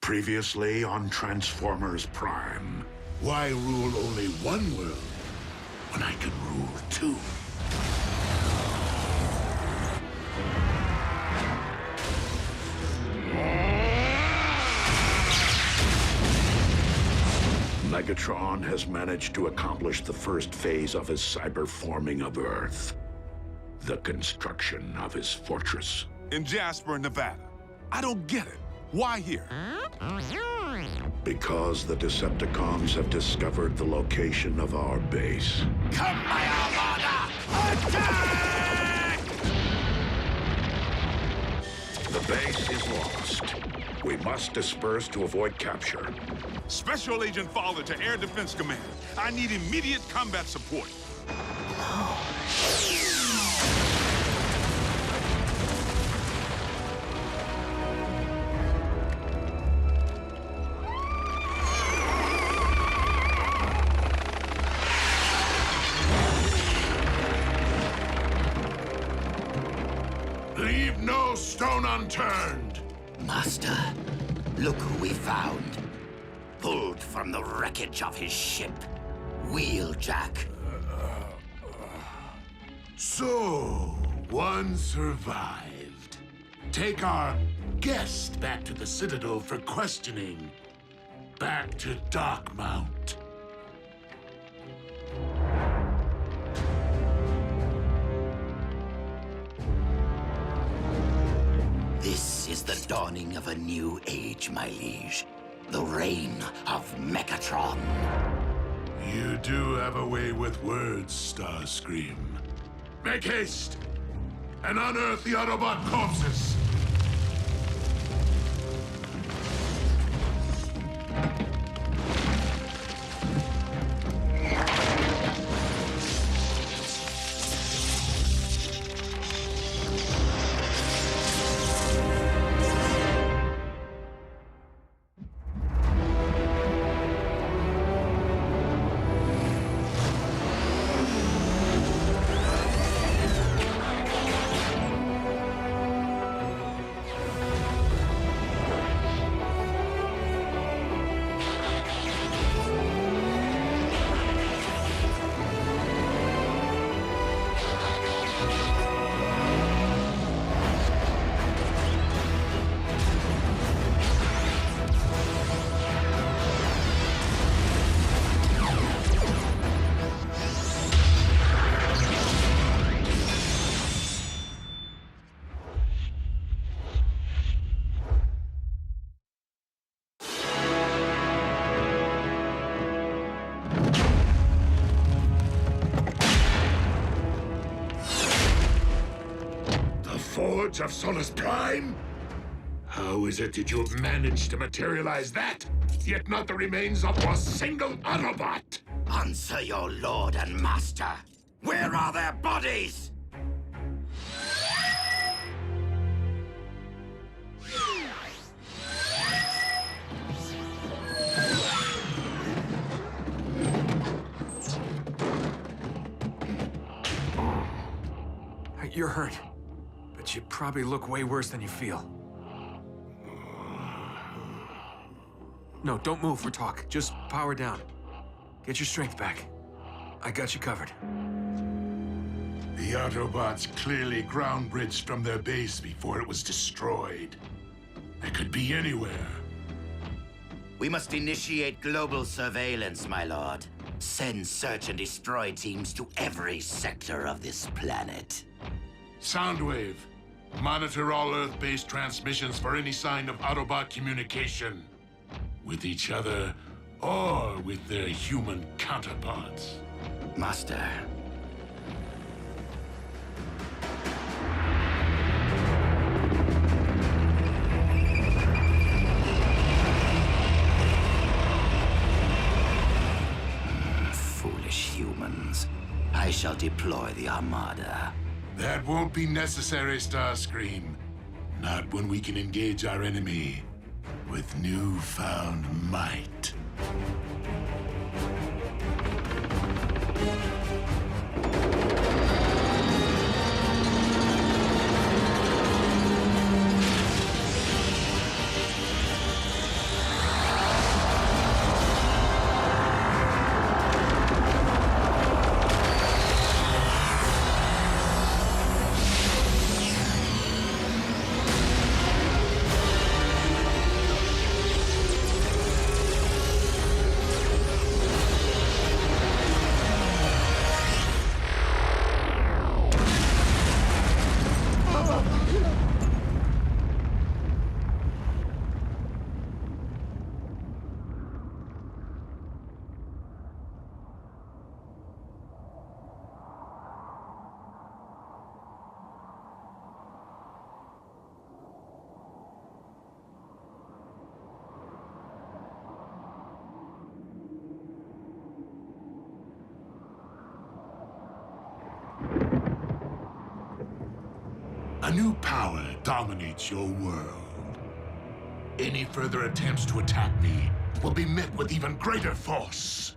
Previously on Transformers Prime. Why rule only one world when I can rule two? Megatron has managed to accomplish the first phase of his cyberforming of Earth. The construction of his fortress. In Jasper, Nevada. I don't get it. Why here? Because the Decepticons have discovered the location of our base. Come, my Armada! Attack! The base is lost. We must disperse to avoid capture. Special Agent Fowler to Air Defense Command. I need immediate combat support. Leave no stone unturned. Master, look who we found. Pulled from the wreckage of his ship, Wheeljack. So, one survived. Take our guest back to the Citadel for questioning. Back to Darkmount. This is the dawning of a new age, my liege. The reign of Megatron. You do have a way with words, Starscream. Make haste and unearth the Autobot corpses. Forge of Solus Prime? How is it that you have managed to materialize that, yet not the remains of a single Autobot? Answer your lord and master. Where are their bodies? You're hurt, but you probably look way worse than you feel. No, don't move for talk. Just power down. Get your strength back. I got you covered. The Autobots clearly ground bridged from their base before it was destroyed. They could be anywhere. We must initiate global surveillance, my lord. Send search and destroy teams to every sector of this planet. Soundwave, monitor all Earth-based transmissions for any sign of Autobot communication. With each other, or with their human counterparts. Master. Foolish humans. I shall deploy the Armada. That won't be necessary, Starscream. Not when we can engage our enemy with newfound might. A new power dominates your world. Any further attempts to attack me will be met with even greater force.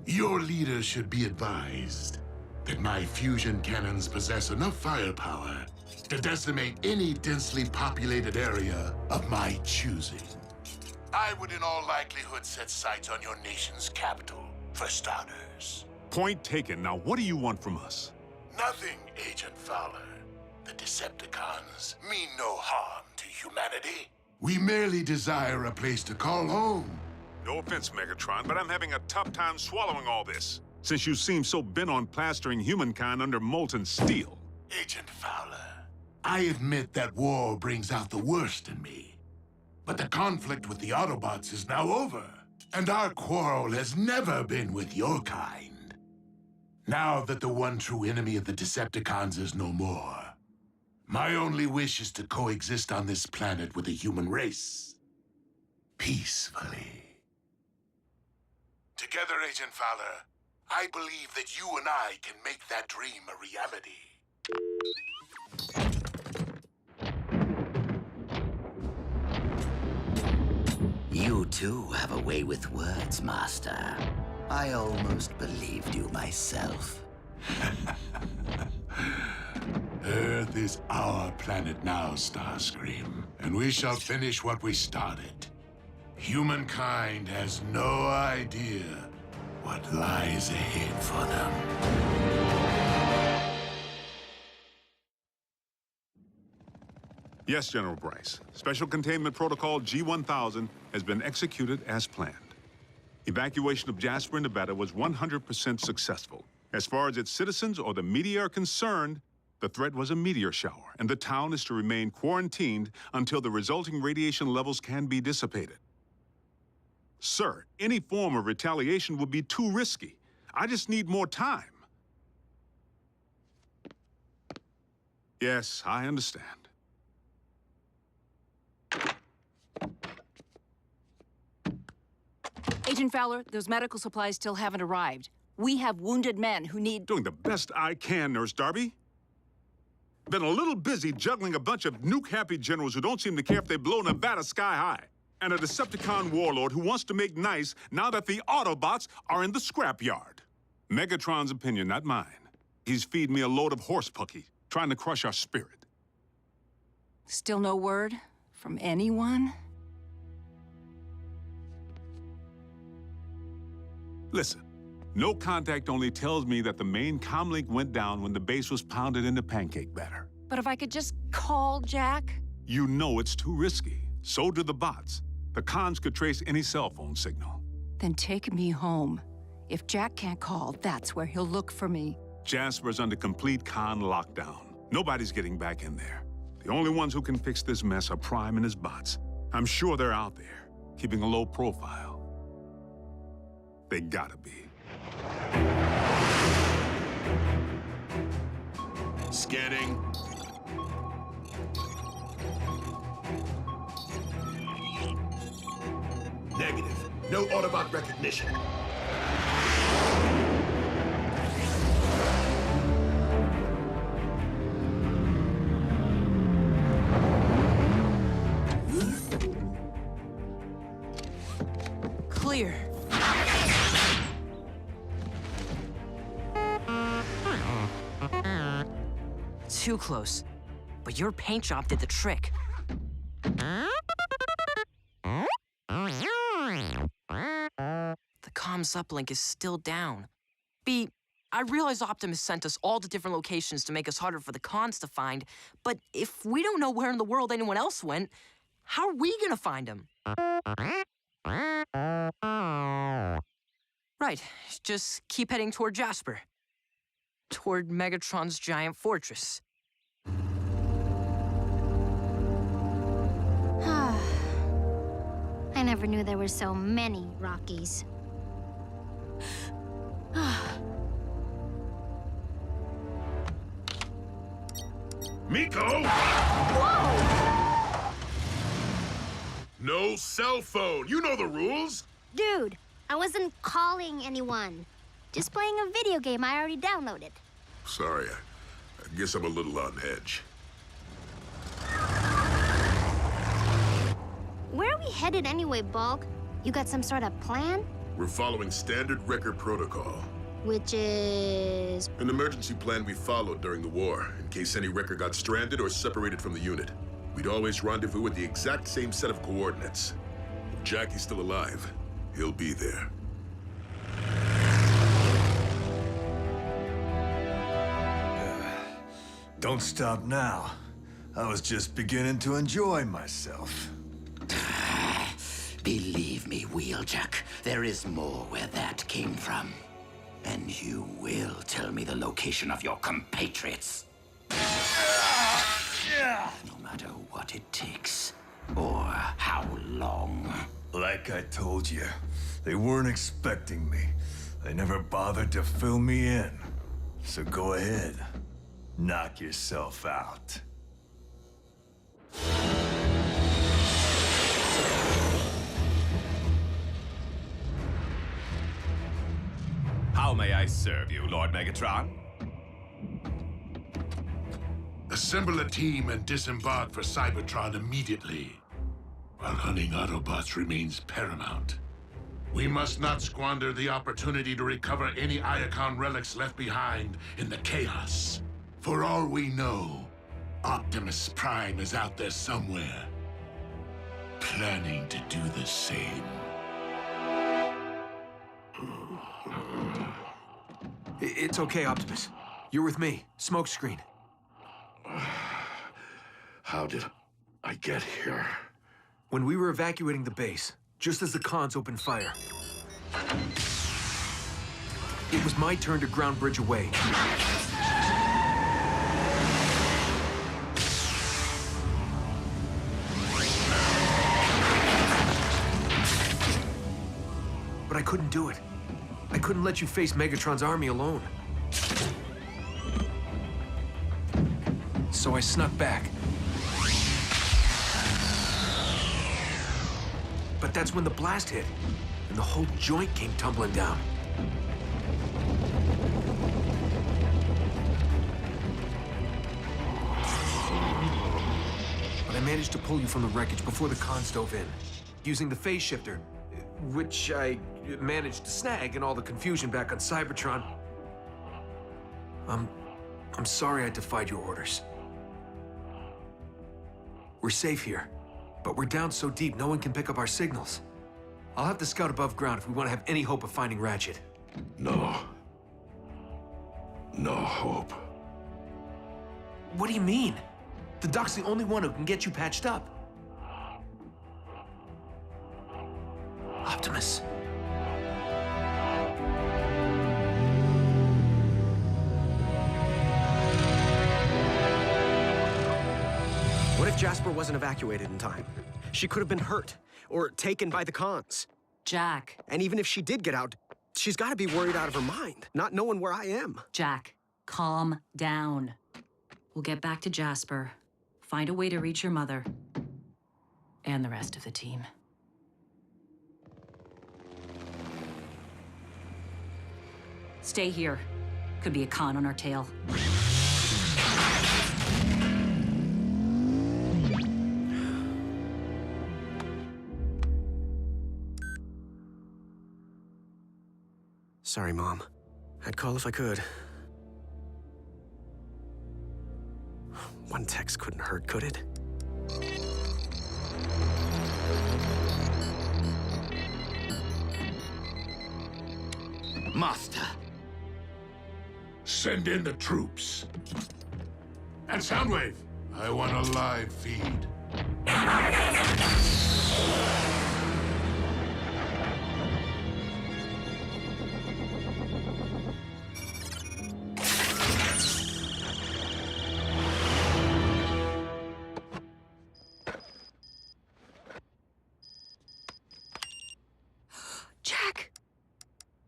Your leader should be advised that my fusion cannons possess enough firepower to decimate any densely populated area of my choosing. I would in all likelihood set sights on your nation's capital, for starters. Point taken. Now, what do you want from us? Nothing, Agent Fowler. The Decepticons mean no harm to humanity. We merely desire a place to call home. No offense, Megatron, but I'm having a tough time swallowing all this, since you seem so bent on plastering humankind under molten steel. Agent Fowler, I admit that war brings out the worst in me. But the conflict with the Autobots is now over, and our quarrel has never been with your kind. Now that the one true enemy of the Decepticons is no more, my only wish is to coexist on this planet with the human race. Peacefully. Together, Agent Fowler, I believe that you and I can make that dream a reality. You too have a way with words, Master. I almost believed you myself. Earth is our planet now, Starscream, and we shall finish what we started. Humankind has no idea what lies ahead for them. Yes, General Bryce. Special Containment Protocol G-1000 has been executed as planned. Evacuation of Jasper, Nevada was 100% successful. As far as its citizens or the media are concerned, the threat was a meteor shower, and the town is to remain quarantined until the resulting radiation levels can be dissipated. Sir, any form of retaliation would be too risky. I just need more time. Yes, I understand. Agent Fowler, those medical supplies still haven't arrived. We have wounded men who need... Doing the best I can, Nurse Darby. Been a little busy juggling a bunch of nuke-happy generals who don't seem to care if they blow Nevada sky high. And a Decepticon warlord who wants to make nice now that the Autobots are in the scrapyard. Megatron's opinion, not mine. He's feeding me a load of horse pucky, trying to crush our spirit. Still no word from anyone? Listen, no contact only tells me that the main comlink went down when the base was pounded into pancake batter. But if I could just call Jack? You know it's too risky. So do the bots. The cons could trace any cell phone signal. Then take me home. If Jack can't call, that's where he'll look for me. Jasper's under complete con lockdown. Nobody's getting back in there. The only ones who can fix this mess are Prime and his bots. I'm sure they're out there, keeping a low profile. They gotta be. Scanning. Negative. No Autobot recognition. Clear. Too close. But your paint job did the trick. The comms uplink is still down. B, I realize Optimus sent us all to different locations to make us harder for the cons to find, but if we don't know where in the world anyone else went, how are we gonna find him? Right, just keep heading toward Jasper. Toward Megatron's giant fortress. I never knew there were so many Rockies. Miko! Whoa! No cell phone. You know the rules. Dude, I wasn't calling anyone. Just playing a video game I already downloaded. Sorry, I guess I'm a little on edge. Where are we headed anyway, Bulk? You got some sort of plan? We're following standard record protocol. Which is... An emergency plan we followed during the war, in case any record got stranded or separated from the unit. We'd always rendezvous with the exact same set of coordinates. If Jackie's still alive, he'll be there. Don't stop now. I was just beginning to enjoy myself. Believe me, Wheeljack, there is more where that came from. And you will tell me the location of your compatriots. No matter what it takes, or how long. Like I told you, they weren't expecting me. They never bothered to fill me in. So go ahead, knock yourself out. How may I serve you, Lord Megatron? Assemble a team and disembark for Cybertron immediately. While hunting Autobots remains paramount. We must not squander the opportunity to recover any Iacon relics left behind in the chaos. For all we know, Optimus Prime is out there somewhere, planning to do the same. It's okay, Optimus. You're with me. Smokescreen. How did I get here? When we were evacuating the base, just as the cons opened fire, it was my turn to ground bridge away. But I couldn't do it. I couldn't let you face Megatron's army alone. So I snuck back. But that's when the blast hit, and the whole joint came tumbling down. But I managed to pull you from the wreckage before the cons dove in, using the phase shifter, which I managed to snag in all the confusion back on Cybertron. I'm sorry I defied your orders. We're safe here, but we're down so deep no one can pick up our signals. I'll have to scout above ground if we want to have any hope of finding Ratchet. No. No hope. What do you mean? The doc's the only one who can get you patched up. Optimus. What if Jasper wasn't evacuated in time? She could have been hurt, or taken by the cons. Jack. And even if she did get out, she's got to be worried out of her mind, not knowing where I am. Jack, calm down. We'll get back to Jasper, find a way to reach your mother, and the rest of the team. Stay here. Could be a con on our tail. Sorry, Mom. I'd call if I could. One text couldn't hurt, could it? Master. Send in the troops. And Soundwave, I want a live feed. Jack!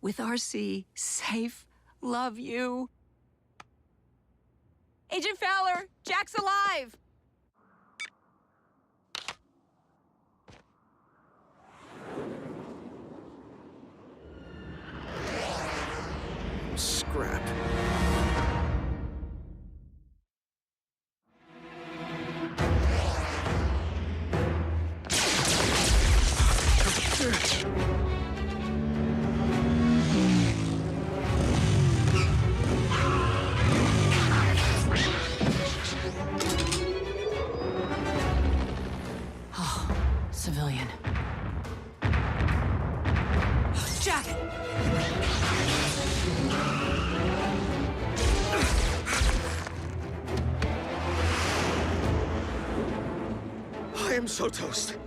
With RC, safe, love you. Agent Fowler, Jack's alive! Scrap. civilian. Jack! I am so toast.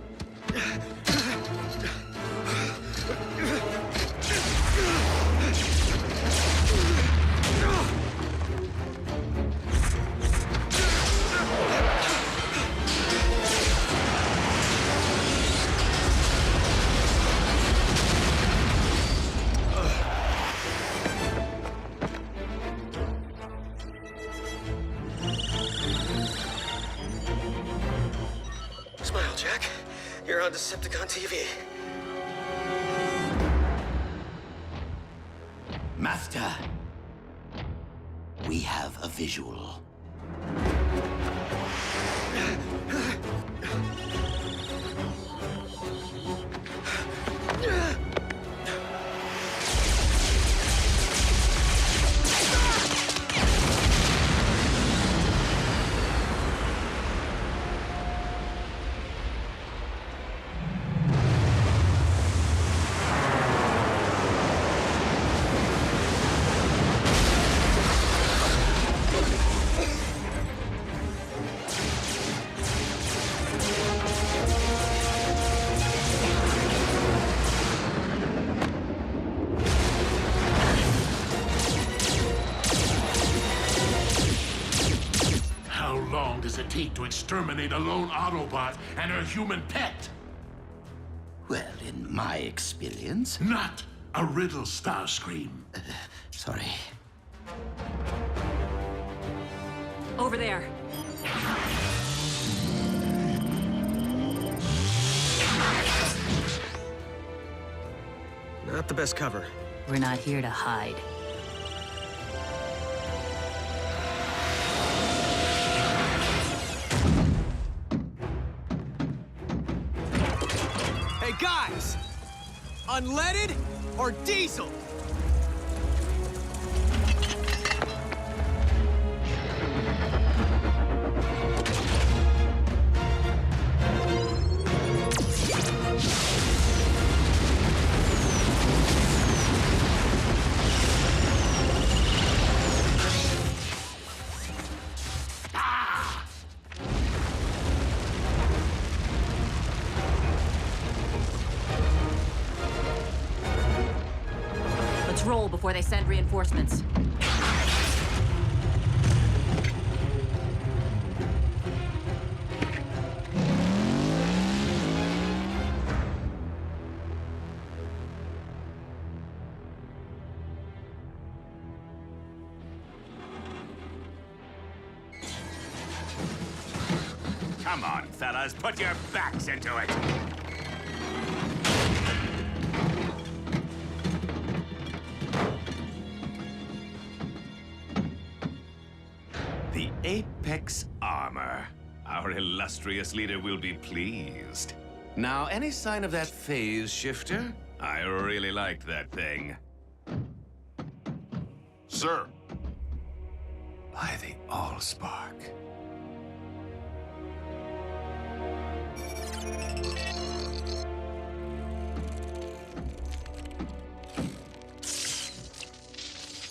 Smile, Jack. You're on Decepticon TV. Master, we have a visual. How long does it take to exterminate a lone Autobot and her human pet? Well, in my experience... Not a riddle, Starscream. Sorry. Over there. Not the best cover. We're not here to hide. Hey, guys! Unleaded or diesel? Let's roll before they send reinforcements. Come on, fellas, put your backs into it. The Apex Armor. Our illustrious leader will be pleased. Now, any sign of that phase shifter? I really liked that thing. Sir. By the Allspark.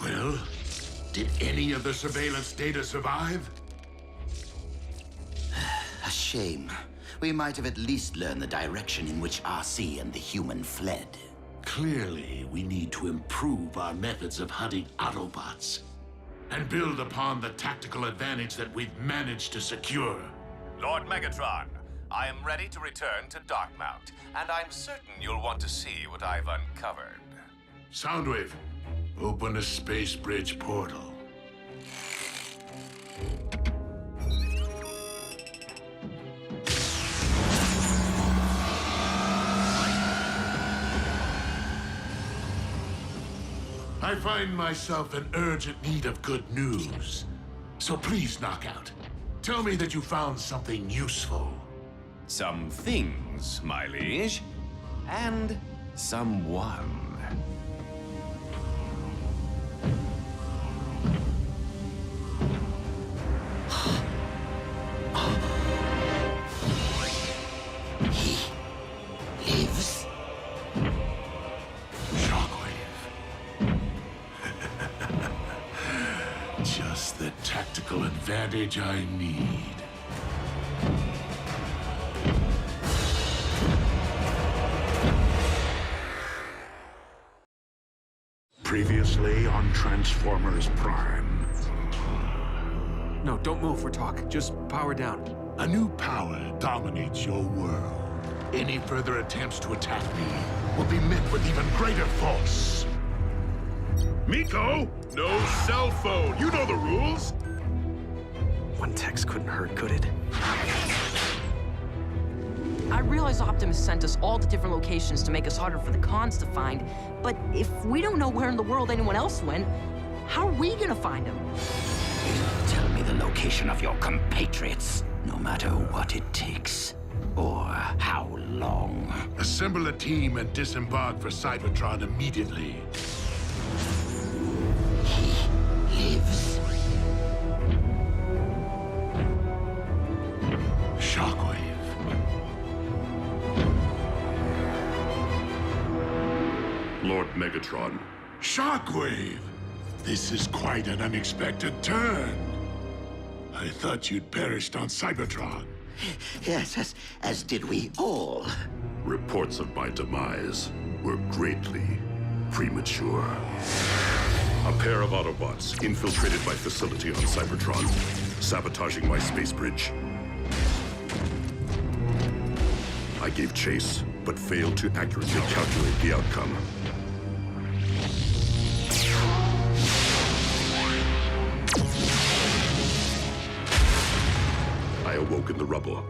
Well, did any of the surveillance data survive? A shame. We might have at least learned the direction in which RC and the human fled. Clearly, we need to improve our methods of hunting Autobots and build upon the tactical advantage that we've managed to secure. Lord Megatron, I am ready to return to Darkmount, and I'm certain you'll want to see what I've uncovered. Soundwave, open the space bridge portal. I find myself in urgent need of good news. So please, Knockout, tell me that you found something useful. Some things, my liege, and someone. advantage I need. Previously on Transformers Prime. No, don't move. We're talking. Just power down. A new power dominates your world. Any further attempts to attack me will be met with even greater force. Miko, no cell phone. You know the rules. One text couldn't hurt, could it? I realize Optimus sent us all the different locations to make us harder for the cons to find, but if we don't know where in the world anyone else went, how are we gonna find them? Tell me the location of your compatriots, no matter what it takes, or how long. Assemble a team and disembark for Cybertron immediately. He lives. Shockwave. Lord Megatron. Shockwave! This is quite an unexpected turn. I thought you'd perished on Cybertron. Yes, as did we all. Reports of my demise were greatly premature. A pair of Autobots infiltrated my facility on Cybertron, sabotaging my space bridge. I gave chase, but failed to accurately calculate the outcome. I awoke in the rubble,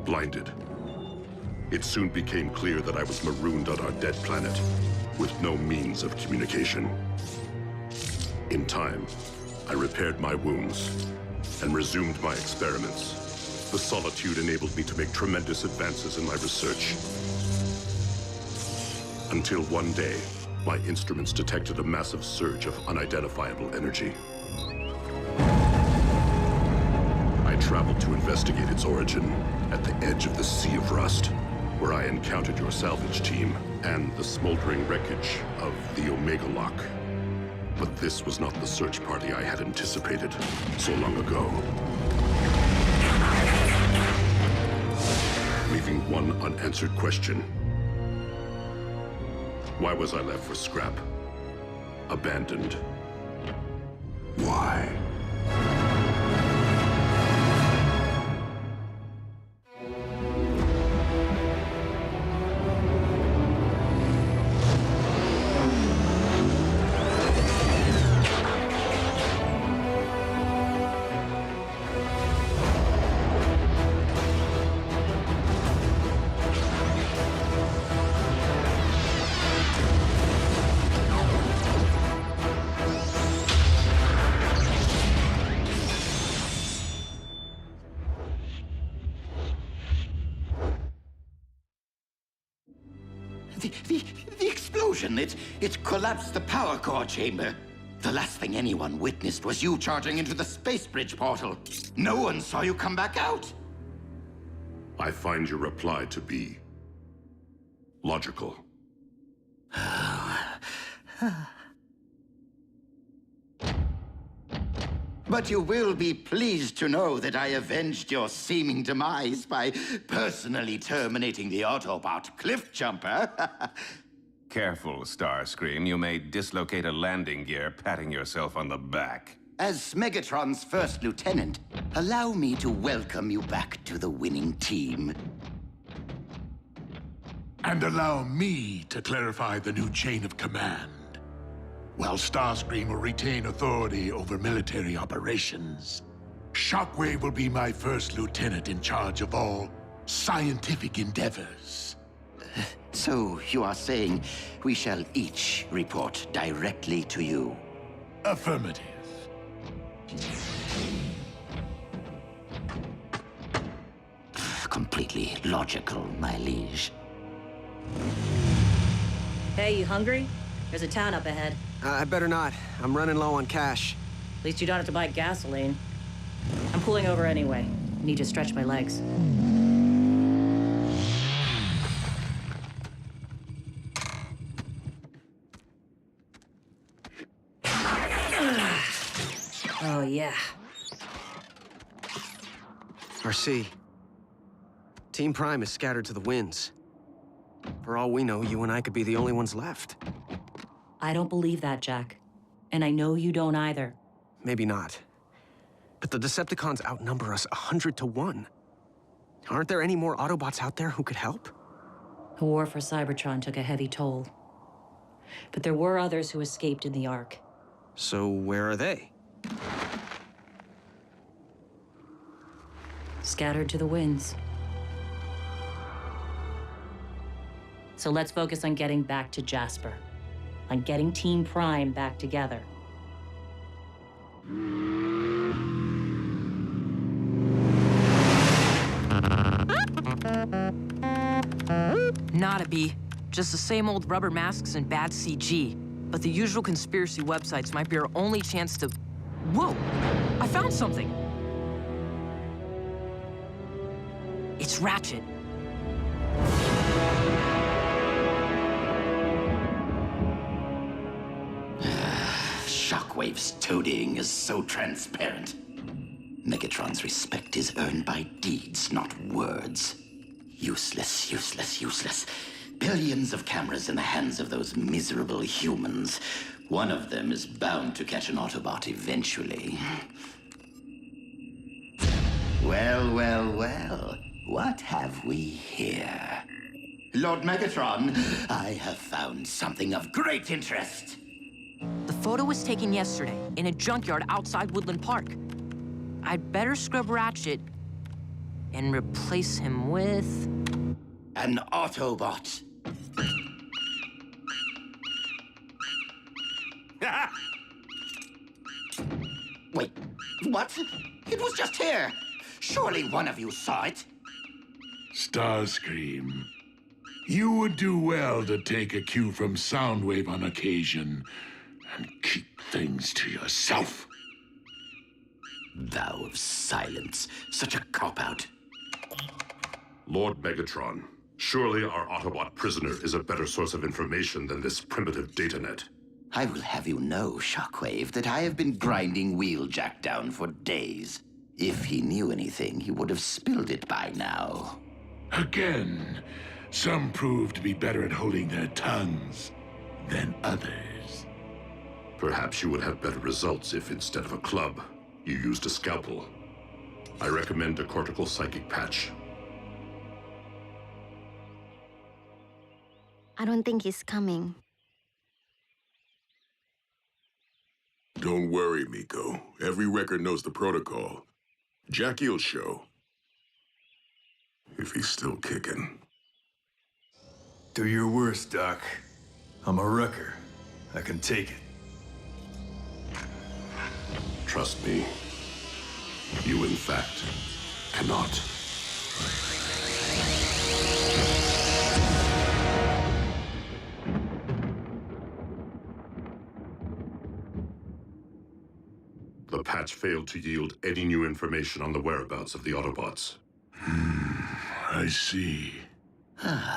blinded. It soon became clear that I was marooned on our dead planet, with no means of communication. In time, I repaired my wounds and resumed my experiments. The solitude enabled me to make tremendous advances in my research. Until one day, my instruments detected a massive surge of unidentifiable energy. I traveled to investigate its origin at the edge of the Sea of Rust, where I encountered your salvage team and the smoldering wreckage of the Omega Lock. But this was not the search party I had anticipated so long ago. Leaving one unanswered question. Why was I left for scrap? Abandoned. Why? The explosion, it collapsed the power core chamber. The last thing anyone witnessed was you charging into the space bridge portal. No one saw you come back out. I find your reply to be logical. But you will be pleased to know that I avenged your seeming demise by personally terminating the Autobot cliff jumper. Careful, Starscream. You may dislocate a landing gear patting yourself on the back. As Megatron's first lieutenant, allow me to welcome you back to the winning team. And allow me to clarify the new chain of command. While Starscream will retain authority over military operations, Shockwave will be my first lieutenant in charge of all scientific endeavors. So you are saying we shall each report directly to you? Affirmative. Completely logical, my liege. Hey, you hungry? There's a town up ahead. I better not. I'm running low on cash. At least you don't have to buy gasoline. I'm pulling over anyway. I need to stretch my legs. Oh, yeah. RC. Team Prime is scattered to the winds. For all we know, you and I could be the only ones left. I don't believe that, Jack. And I know you don't either. Maybe not. But the Decepticons outnumber us 100 to 1. Aren't there any more Autobots out there who could help? The war for Cybertron took a heavy toll. But there were others who escaped in the Ark. So where are they? Scattered to the winds. So let's focus on getting back to Jasper. On getting Team Prime back together. Nada, B. Just the same old rubber masks and bad CG. But the usual conspiracy websites might be our only chance to... Whoa! I found something! It's Ratchet. Shockwave's toadying is so transparent. Megatron's respect is earned by deeds, not words. Useless, useless, useless. Billions of cameras in the hands of those miserable humans. One of them is bound to catch an Autobot eventually. Well, well, well. What have we here? Lord Megatron, I have found something of great interest. The photo was taken yesterday in a junkyard outside Woodland Park. I'd better scrub Ratchet and replace him with... An Autobot. Wait, what? It was just here. Surely one of you saw it. Starscream, you would do well to take a cue from Soundwave on occasion and keep things to yourself. Vow of silence. Such a cop-out. Lord Megatron, surely our Autobot prisoner is a better source of information than this primitive datanet. I will have you know, Shockwave, that I have been grinding Wheeljack down for days. If he knew anything, he would have spilled it by now. Again, some prove to be better at holding their tongues than others. Perhaps you would have better results if, instead of a club, you used a scalpel. I recommend a cortical psychic patch. I don't think he's coming. Don't worry, Miko. Every record knows the protocol. Jackie'll show. If he's still kicking. Do your worst, Doc. I'm a wrecker. I can take it. Trust me. You, in fact, cannot. The patch failed to yield any new information on the whereabouts of the Autobots. I see.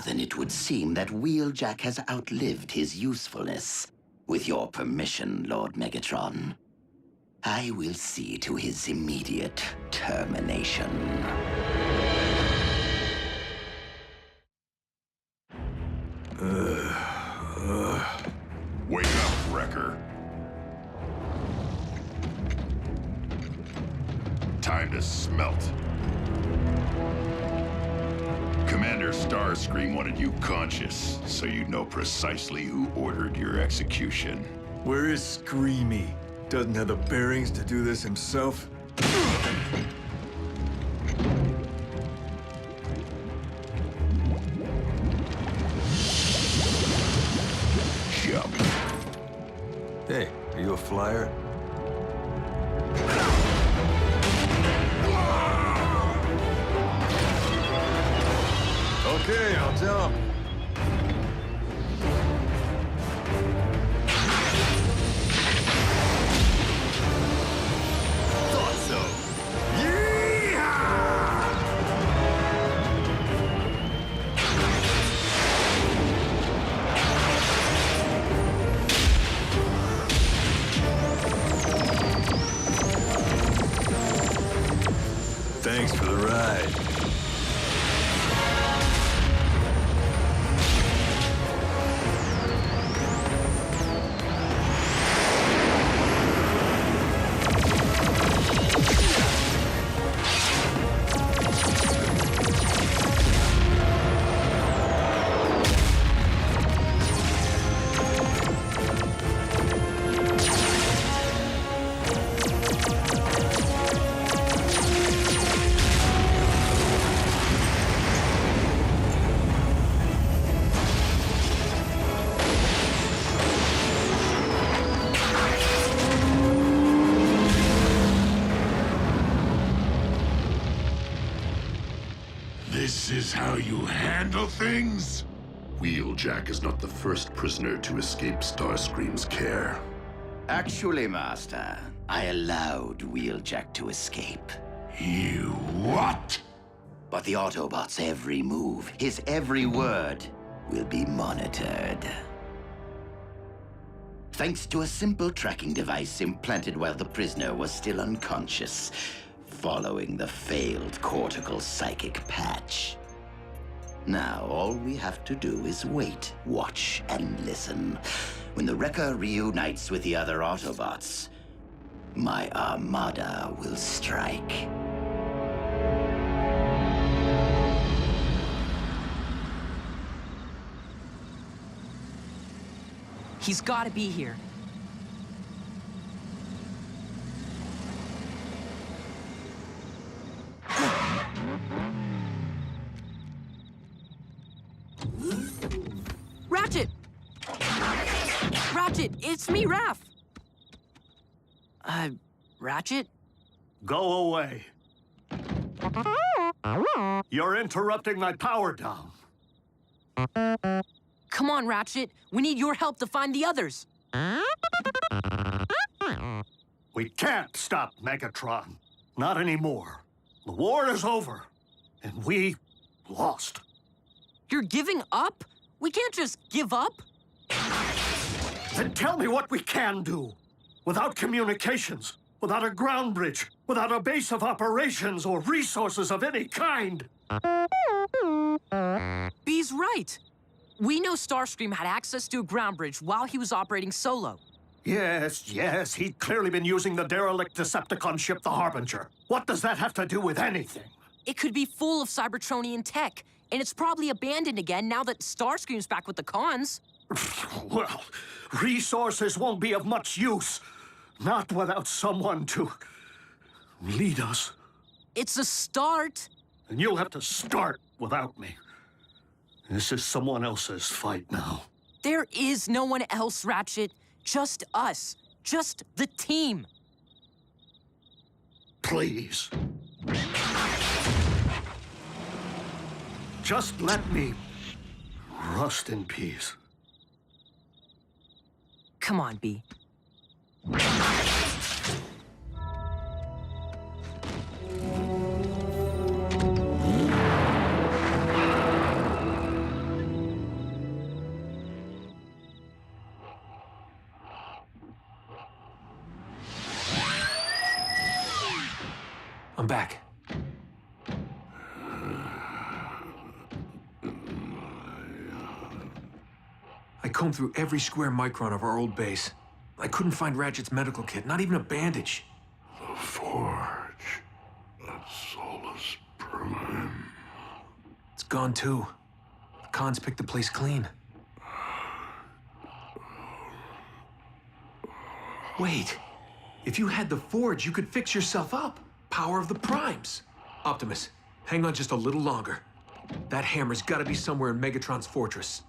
Then it would seem that Wheeljack has outlived his usefulness. With your permission, Lord Megatron, I will see to his immediate termination. Wake up, Wrecker. Time to smelt. Commander Starscream wanted you conscious, so you know precisely who ordered your execution. Where is Screamy? Doesn't have the bearings to do this himself? Jump. Hey, are you a flyer? Okay, I'll jump. Thought so. Thanks for the ride. This is how you handle things? Wheeljack is not the first prisoner to escape Starscream's care. Actually, Master, I allowed Wheeljack to escape. You what? But the Autobot's every move, his every word, will be monitored. Thanks to a simple tracking device implanted while the prisoner was still unconscious, following the failed cortical psychic patch. Now, all we have to do is wait, watch, and listen. When the Wrecker reunites with the other Autobots, my armada will strike. He's gotta be here. Ratchet! Ratchet, it's me, Raph! Ratchet? Go away. You're interrupting my power down. Come on, Ratchet. We need your help to find the others. We can't stop Megatron. Not anymore. The war is over, and we lost. You're giving up? We can't just give up. Then tell me what we can do. Without communications, without a ground bridge, without a base of operations or resources of any kind. B's right. We know Starscream had access to a ground bridge while he was operating solo. Yes, he'd clearly been using the derelict Decepticon ship, the Harbinger. What does that have to do with anything? It could be full of Cybertronian tech, and it's probably abandoned again now that Starscream's back with the cons. Well, resources won't be of much use. Not without someone to lead us. It's a start. And you'll have to start without me. This is someone else's fight now. There is no one else, Ratchet. Just us. Just the team. Please. Just let me rust in peace. Come on, B. I'm back. I combed through every square micron of our old base. I couldn't find Ratchet's medical kit, not even a bandage. The Forge at Solus Prime. It's gone too. The cons picked the place clean. Wait, if you had the Forge, you could fix yourself up. Power of the Primes. Optimus, hang on just a little longer. That hammer's gotta be somewhere in Megatron's fortress.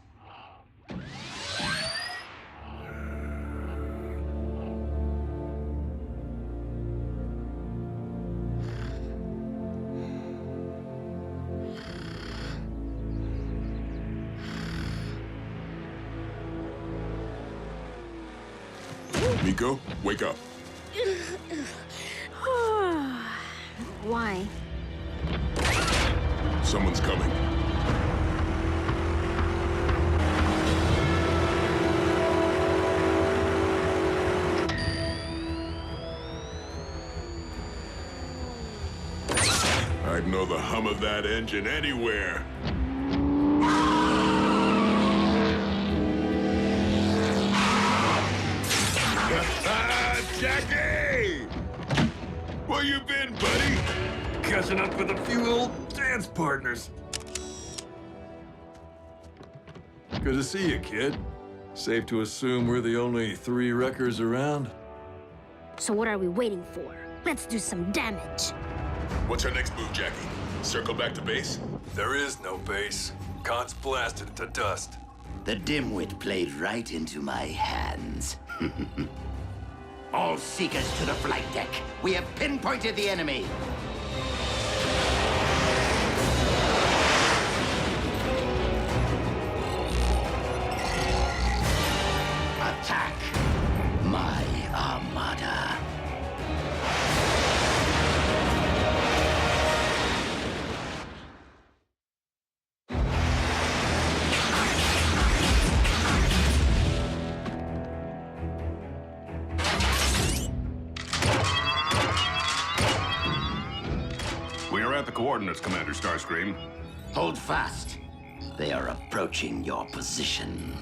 Nico, wake up. Why? Someone's coming. I'd know the hum of that engine anywhere. Jackie! Where you been, buddy? Catching up with a few old dance partners. Good to see you, kid. Safe to assume we're the only 3 wreckers around? So what are we waiting for? Let's do some damage. What's our next move, Jackie? Circle back to base? There is no base. Khan's blasted it to dust. The dimwit played right into my hands. All seekers to the flight deck. We have pinpointed the enemy. coordinates, Commander Starscream. Hold fast. They are approaching your position.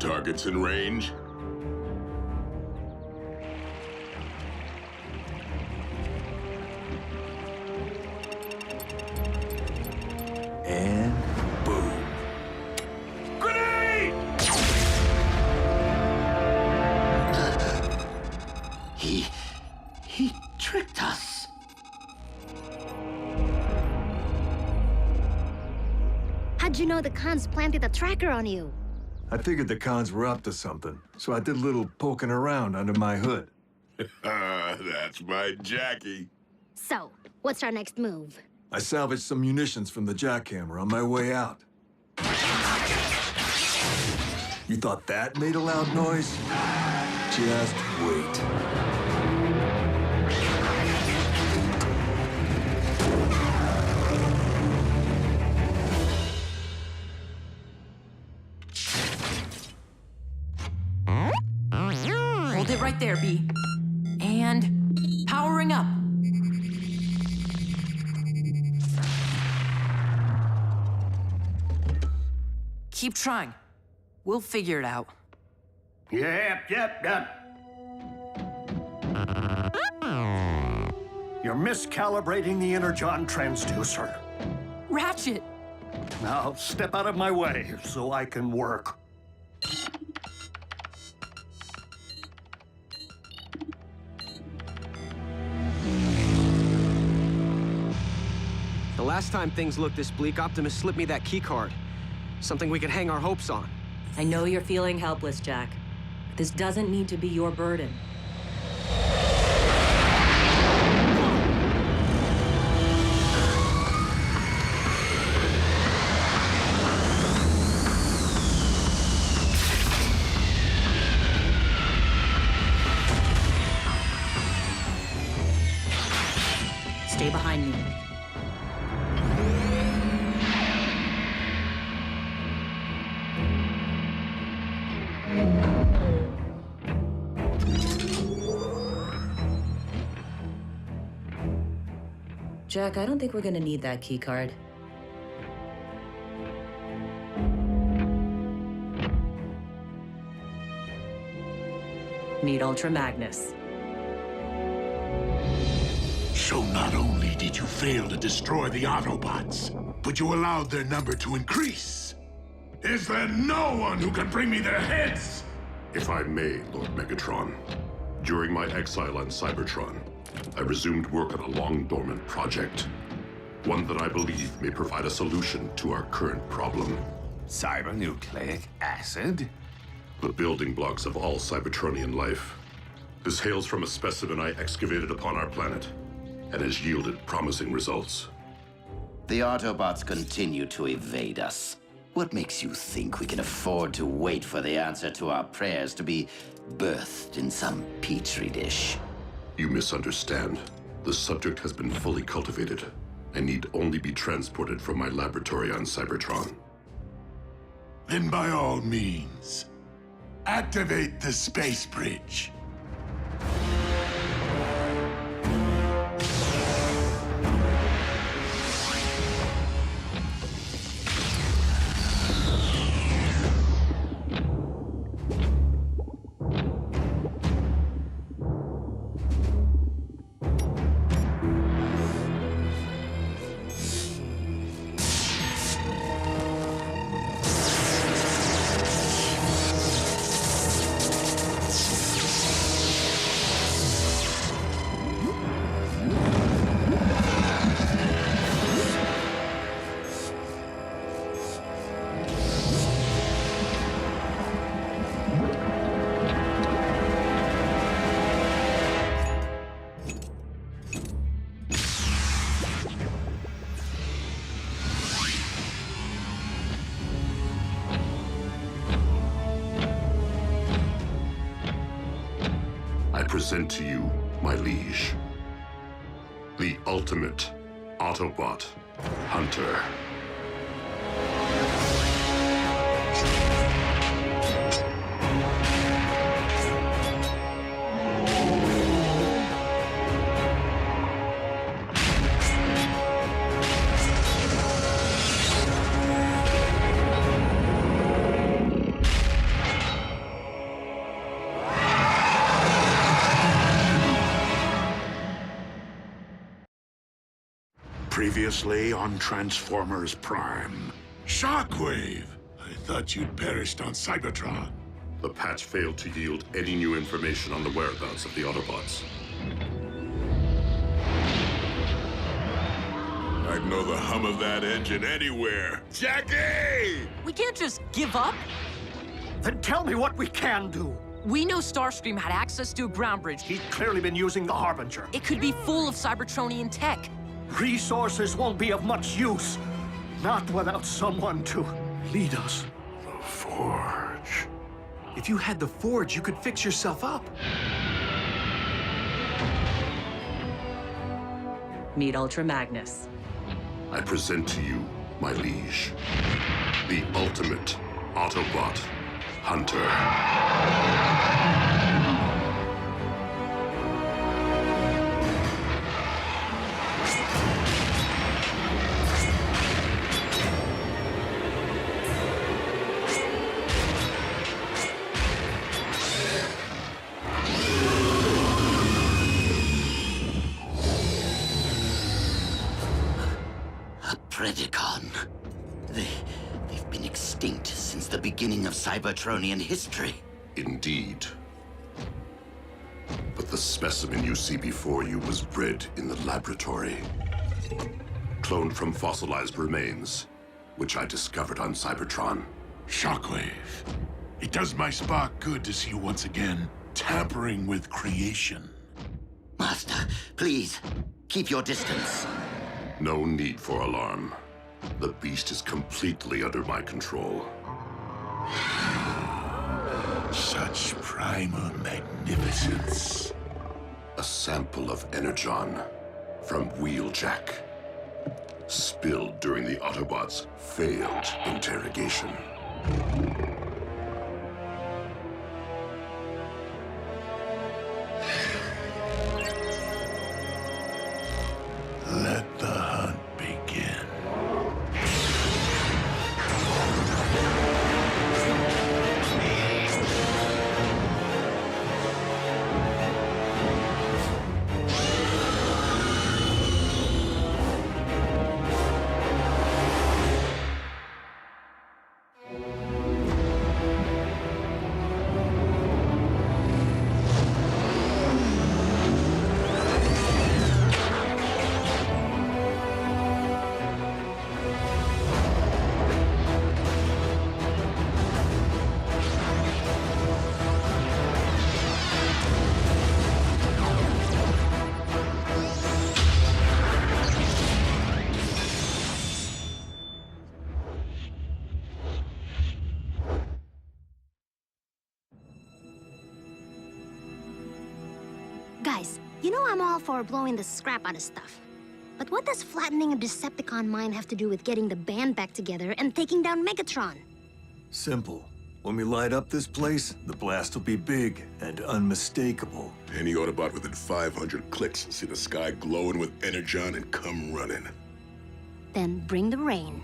Targets in range. And boom. Grenade! He tricked us. How'd you know the cons planted a tracker on you? I figured the cons were up to something, so I did a little poking around under my hood. That's my Jackie. So, what's our next move? I salvaged some munitions from the jackhammer on my way out. You thought that made a loud noise? Just wait. Hold it right there, B. And powering up. Keep trying. We'll figure it out. Yep. You're miscalibrating the energon transducer. Ratchet! Now, step out of my way so I can work. The last time things looked this bleak, Optimus slipped me that key card. Something we could hang our hopes on. I know you're feeling helpless, Jack. But this doesn't need to be your burden. Stay behind me. Jack, I don't think we're gonna need that key card. Need Ultra Magnus. So not only did you fail to destroy the Autobots, but you allowed their number to increase. Is there no one who can bring me their heads? If I may, Lord Megatron, during my exile on Cybertron, I resumed work on a long-dormant project. One that I believe may provide a solution to our current problem. Cybernucleic acid? The building blocks of all Cybertronian life. This hails from a specimen I excavated upon our planet, and has yielded promising results. The Autobots continue to evade us. What makes you think we can afford to wait for the answer to our prayers to be birthed in some petri dish? You misunderstand. The subject has been fully cultivated and need only be transported from my laboratory on Cybertron. Then by all means, activate the space bridge. I present to you, my liege, the ultimate Autobot hunter. Previously on Transformers Prime. Shockwave! I thought you'd perished on Cybertron. The patch failed to yield any new information on the whereabouts of the Autobots. I'd know the hum of that engine anywhere. Jackie! We can't just give up. Then tell me what we can do. We know Starscream had access to a ground bridge. He's clearly been using the Harbinger. It could be full of Cybertronian tech. Resources won't be of much use. Not without someone to lead us. The Forge. If you had the Forge, you could fix yourself up. Meet Ultra Magnus. I present to you, my liege, the ultimate Autobot hunter. Predacon. They've been extinct since the beginning of Cybertronian history. Indeed. But the specimen you see before you was bred in the laboratory. Cloned from fossilized remains, which I discovered on Cybertron. Shockwave. It does my spark good to see you once again, tampering with creation. Master, please, keep your distance. No need for alarm. The beast is completely under my control. Such primal magnificence. A sample of Energon from Wheeljack. Spilled during the Autobots' failed interrogation. Let the hunt begin. Guys, you know I'm all for blowing the scrap out of stuff. But what does flattening a Decepticon mind have to do with getting the band back together and taking down Megatron? Simple. When we light up this place, the blast will be big and unmistakable. Any Autobot within 500 clicks will see the sky glowing with Energon and come running. Then bring the rain.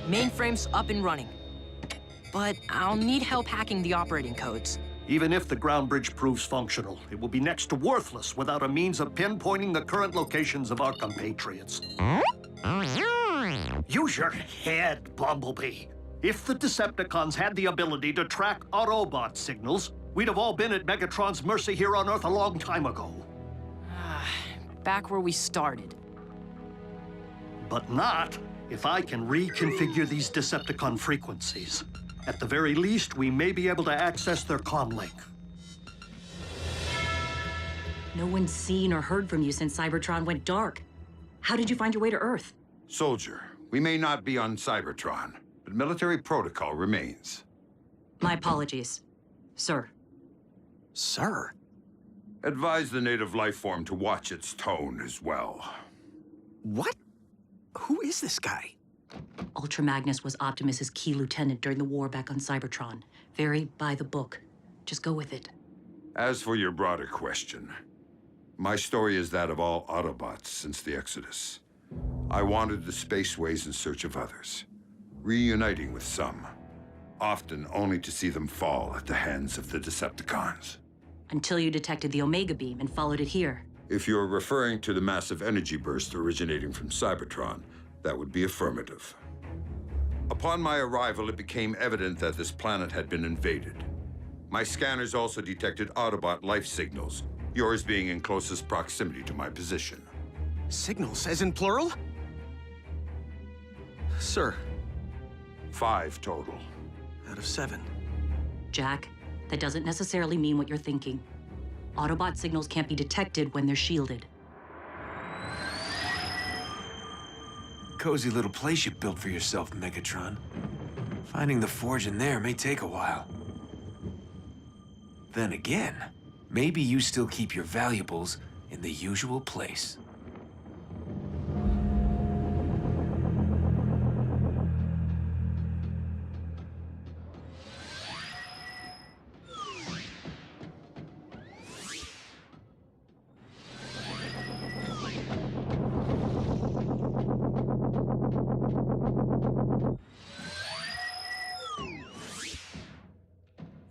Mainframe's up and running. But I'll need help hacking the operating codes. Even if the ground bridge proves functional, it will be next to worthless without a means of pinpointing the current locations of our compatriots. Use your head, Bumblebee. If the Decepticons had the ability to track Autobot signals, we'd have all been at Megatron's mercy here on Earth a long time ago. Back where we started. But not if I can reconfigure these Decepticon frequencies. At the very least, we may be able to access their comlink. No one's seen or heard from you since Cybertron went dark. How did you find your way to Earth? Soldier, we may not be on Cybertron, but military protocol remains. My apologies, sir. Sir? Advise the native life form to watch its tone as well. What? Who is this guy? Ultra Magnus was Optimus's key lieutenant during the war back on Cybertron. Very by the book. Just go with it. As for your broader question, my story is that of all Autobots since the Exodus. I wandered the spaceways in search of others, reuniting with some, often only to see them fall at the hands of the Decepticons. Until you detected the Omega beam and followed it here. If you're referring to the massive energy burst originating from Cybertron, that would be affirmative. Upon my arrival, it became evident that this planet had been invaded. My scanners also detected Autobot life signals, yours being in closest proximity to my position. Signals, as in plural? Sir. 5 total. Out of 7. Jack, that doesn't necessarily mean what you're thinking. Autobot signals can't be detected when they're shielded. Cozy little place you built for yourself, Megatron. Finding the forge in there may take a while. Then again, maybe you still keep your valuables in the usual place.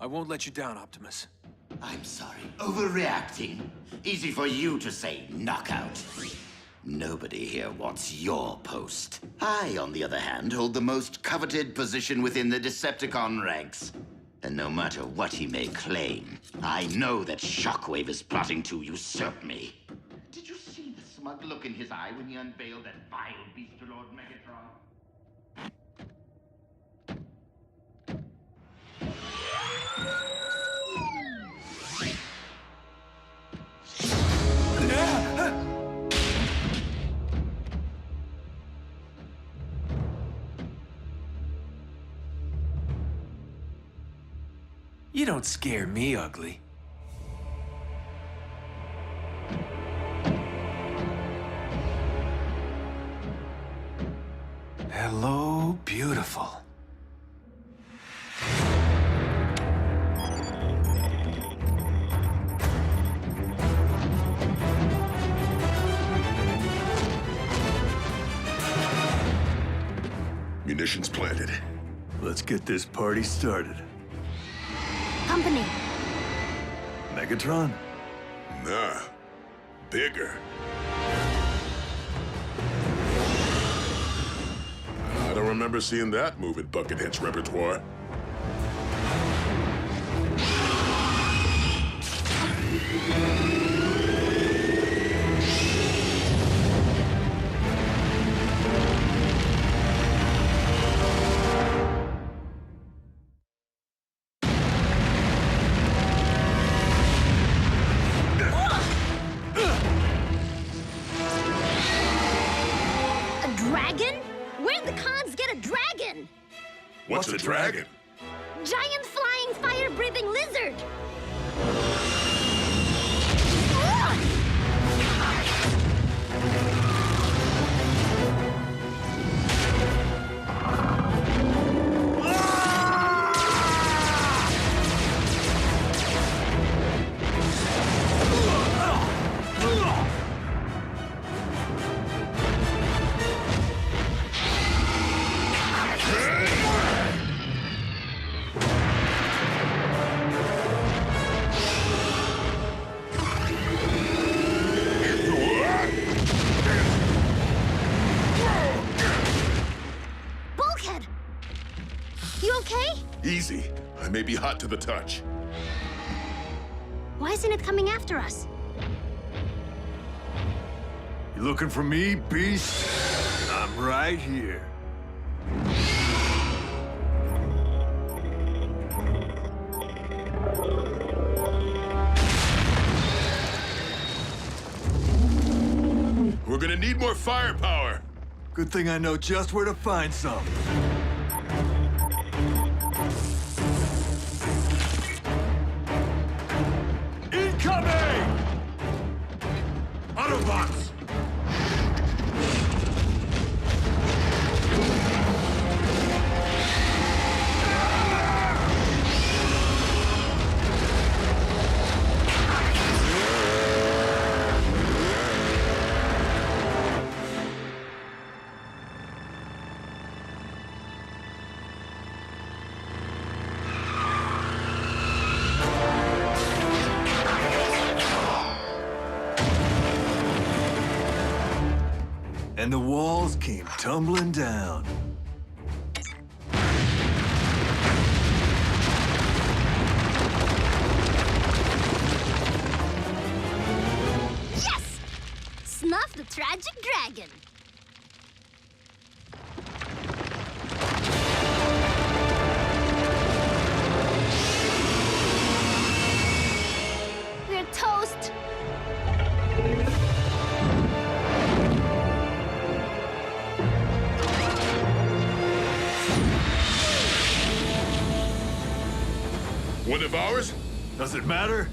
I won't let you down, Optimus. I'm sorry. Overreacting. Easy for you to say knockout. Nobody here wants your post. I, on the other hand, hold the most coveted position within the Decepticon ranks. And no matter what he may claim, I know that Shockwave is plotting to usurp me. Did you see the smug look in his eye when he unveiled that vile beast to Lord Megatron? You don't scare me, ugly. Hello, beautiful. Munitions planted. Let's get this party started. Company. Megatron? Nah. Bigger. I don't remember seeing that move in Buckethead's repertoire. What's a dragon? Giant flying fire-breathing lizard! Easy. I may be hot to the touch. Why isn't it coming after us? You looking for me, beast? I'm right here. We're gonna need more firepower. Good thing I know just where to find some. Incoming! Autobots! and the walls came tumbling down. Yes! Snuff the tragic dragon. We're toast. One of ours? Does it matter?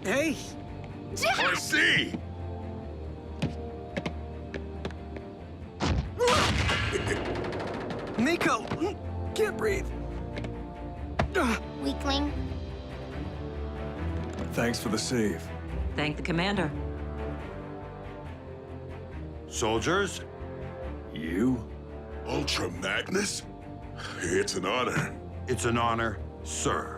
Hey! I see! Nico! Can't breathe. Weakling. Thanks for the save. Thank the commander. Soldiers? You? Ultra Magnus? It's an honor. It's an honor, sir.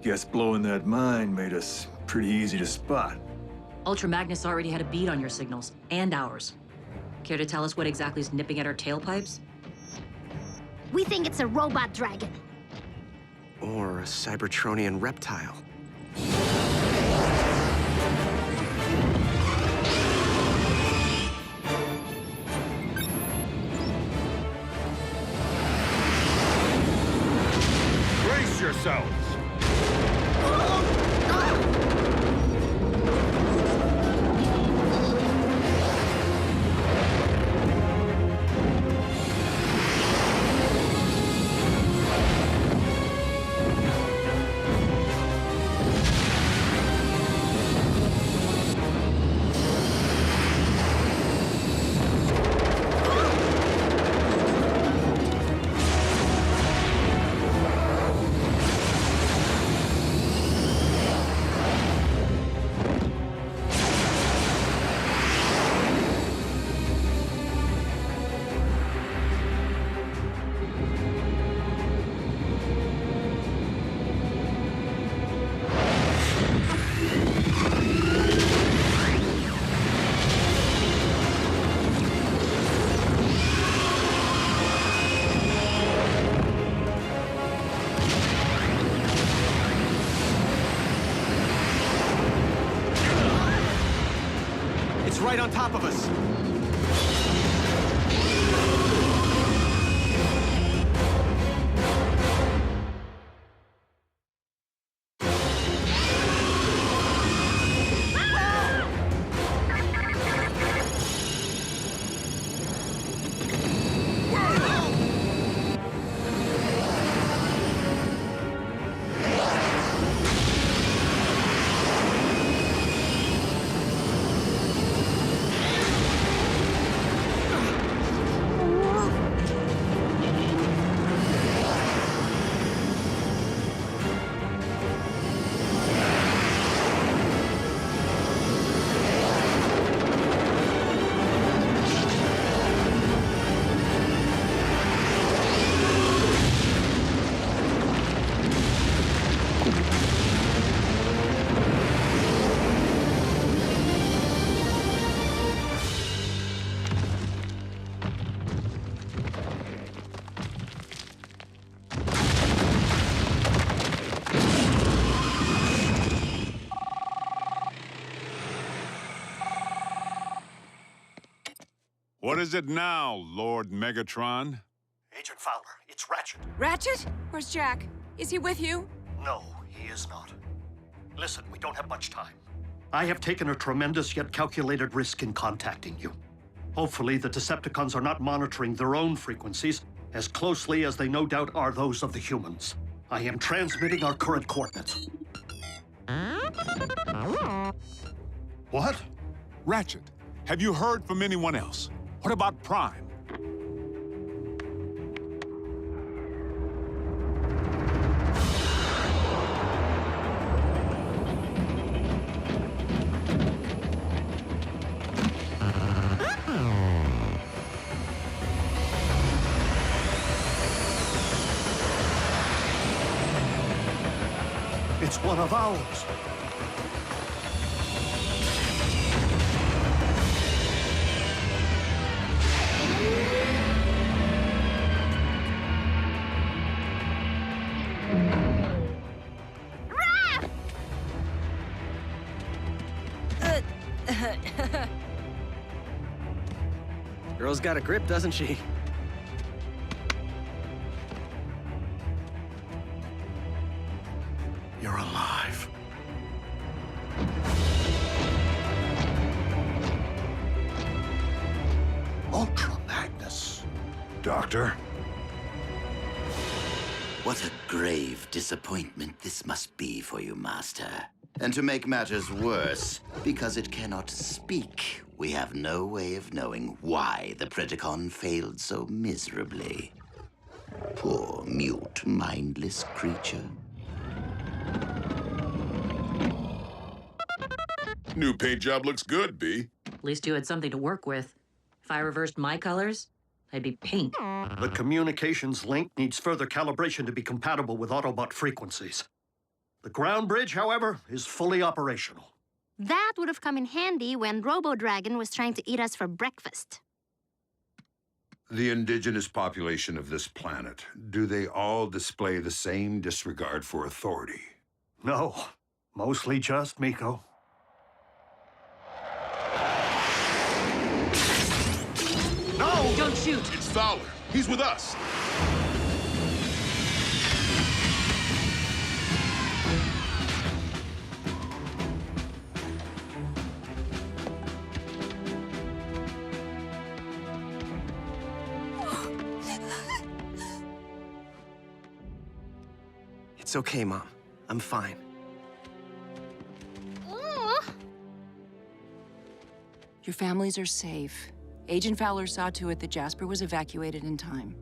Guess blowing that mine made us pretty easy to spot. Ultra Magnus already had a bead on your signals, and ours. Care to tell us what exactly is nipping at our tailpipes? We think it's a robot dragon. Or a Cybertronian reptile. Brace yourselves! It's right on top of us. What is it now, Lord Megatron? Agent Fowler, it's Ratchet. Ratchet? Where's Jack? Is he with you? No, he is not. Listen, we don't have much time. I have taken a tremendous yet calculated risk in contacting you. Hopefully, the Decepticons are not monitoring their own frequencies, as closely as they no doubt are those of the humans. I am transmitting our current coordinates. What? Ratchet, have you heard from anyone else? What about Prime? It's one of ours. Girl's got a grip, doesn't she? You're alive. Ultra Magnus. Doctor? What a grave disappointment this must be for you, Master. And to make matters worse, because it cannot speak, we have no way of knowing why the Predacon failed so miserably. Poor, mute, mindless creature. New paint job looks good, B. At least you had something to work with. If I reversed my colors, I'd be pink. The communications link needs further calibration to be compatible with Autobot frequencies. The ground bridge, however, is fully operational. That would have come in handy when Robo-Dragon was trying to eat us for breakfast. The indigenous population of this planet, do they all display the same disregard for authority? No, mostly just Miko. No! Don't shoot! It's Fowler. He's with us. It's okay, Mom. I'm fine. Your families are safe. Agent Fowler saw to it that Jasper was evacuated in time.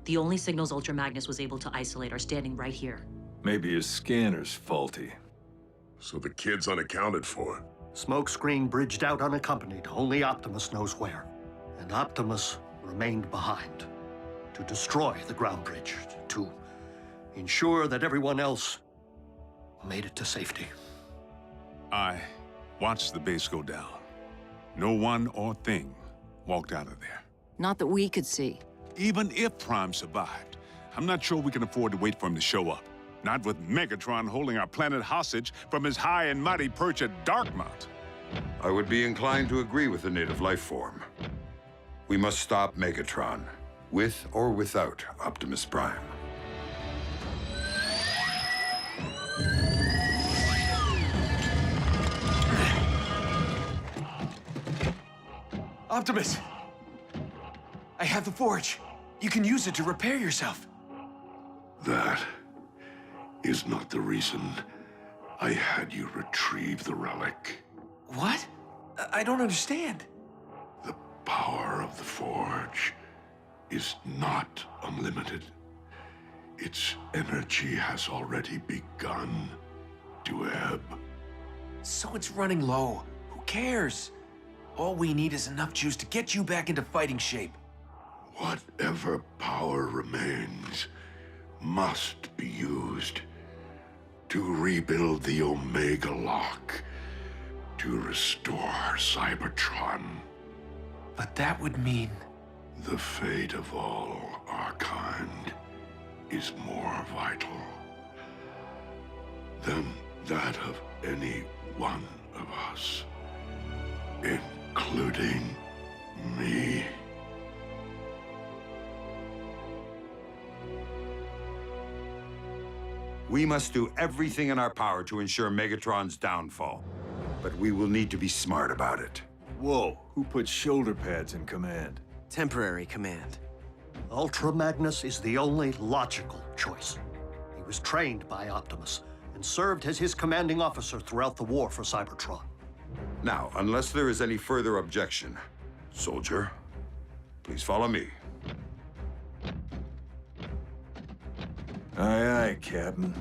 The only signals Ultra Magnus was able to isolate are standing right here. Maybe his scanner's faulty. So the kid's unaccounted for. Smokescreen bridged out unaccompanied. Only Optimus knows where. And Optimus remained behind. To destroy the ground bridge. To ensure that everyone else made it to safety. I watched the base go down. No one or thing walked out of there. Not that we could see. Even if Prime survived, I'm not sure we can afford to wait for him to show up. Not with Megatron holding our planet hostage from his high and mighty perch at Darkmount. I would be inclined to agree with the native life form. We must stop Megatron, with or without Optimus Prime. Optimus! I have the forge. You can use it to repair yourself. That is not the reason I had you retrieve the relic. What? I don't understand. The power of the forge is not unlimited. Its energy has already begun to ebb. So it's running low. Who cares? All we need is enough juice to get you back into fighting shape. Whatever power remains must be used to rebuild the Omega Lock, to restore Cybertron. But that would mean... The fate of all our kind is more vital than that of any one of us, including me. We must do everything in our power to ensure Megatron's downfall. But we will need to be smart about it. Whoa, who put shoulder pads in command? Temporary command. Ultra Magnus is the only logical choice. He was trained by Optimus and served as his commanding officer throughout the war for Cybertron. Now, unless there is any further objection, soldier, please follow me. Aye, aye, Captain.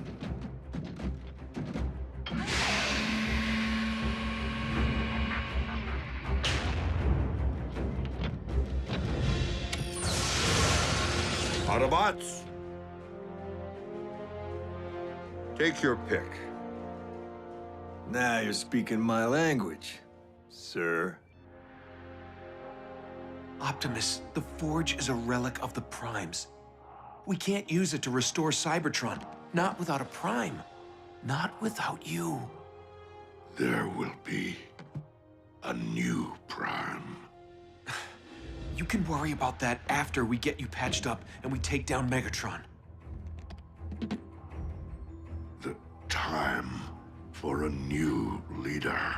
Autobots, take your pick. Now you're speaking my language, sir. Optimus, the Forge is a relic of the Primes. We can't use it to restore Cybertron. Not without a Prime. Not without you. There will be a new Prime. You can worry about that after we get you patched up and we take down Megatron. The time for a new leader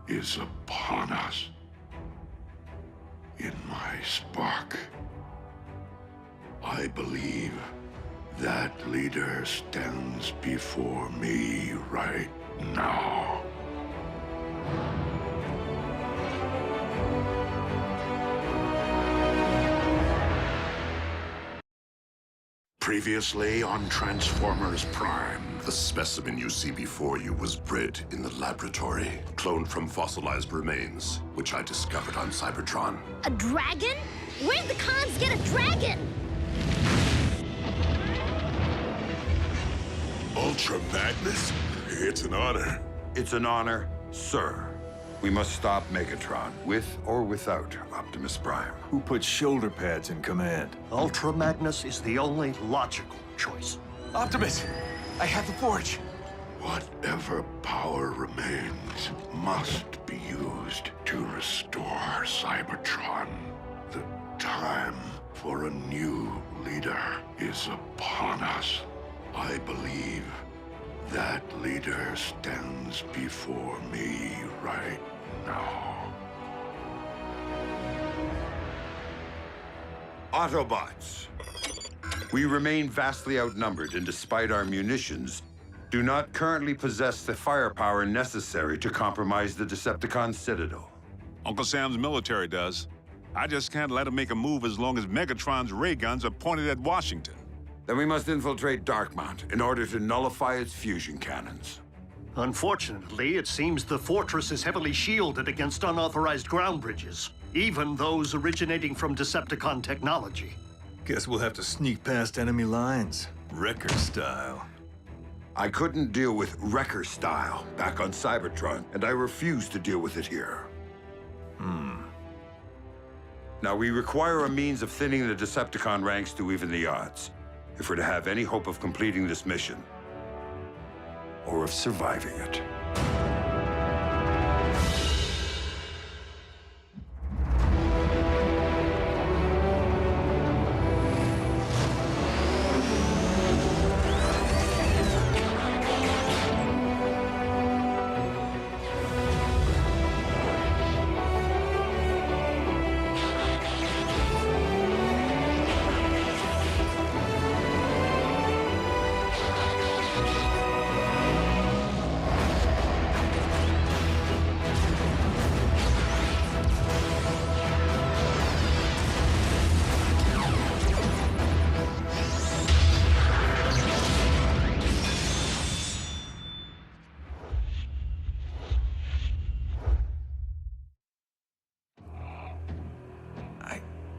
is upon us. In my spark, I believe that leader stands before me right now. Previously on Transformers Prime, the specimen you see before you was bred in the laboratory, cloned from fossilized remains, which I discovered on Cybertron. A dragon? Where'd the cons get a dragon? Ultra Magnus? It's an honor. It's an honor, sir. We must stop Megatron, with or without Optimus Prime. Who put shoulder pads in command? Ultra Magnus is the only logical choice. Optimus, I have the Forge. Whatever power remains must be used to restore Cybertron. The time for a new leader is upon us. I believe that leader stands before me right now. Autobots, we remain vastly outnumbered, and despite our munitions, do not currently possess the firepower necessary to compromise the Decepticon Citadel. Uncle Sam's military does. I just can't let him make a move as long as Megatron's ray guns are pointed at Washington. Then we must infiltrate Darkmount in order to nullify its fusion cannons. Unfortunately, it seems the fortress is heavily shielded against unauthorized ground bridges, even those originating from Decepticon technology. Guess we'll have to sneak past enemy lines, Wrecker style. I couldn't deal with Wrecker style back on Cybertron, and I refuse to deal with it here. Now, we require a means of thinning the Decepticon ranks to even the odds, if we're to have any hope of completing this mission, or of surviving it.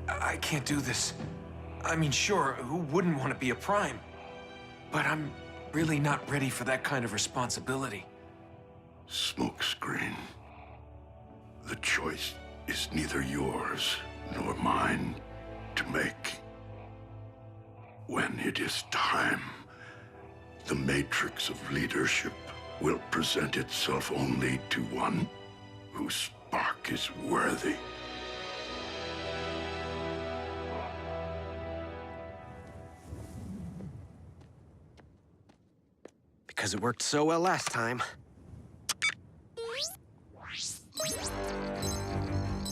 I can't do this. I mean, sure, who wouldn't want to be a Prime? But I'm really not ready for that kind of responsibility. Smokescreen. The choice is neither yours nor mine to make. When it is time, the matrix of leadership will present itself only to one whose spark is worthy. Because it worked so well last time.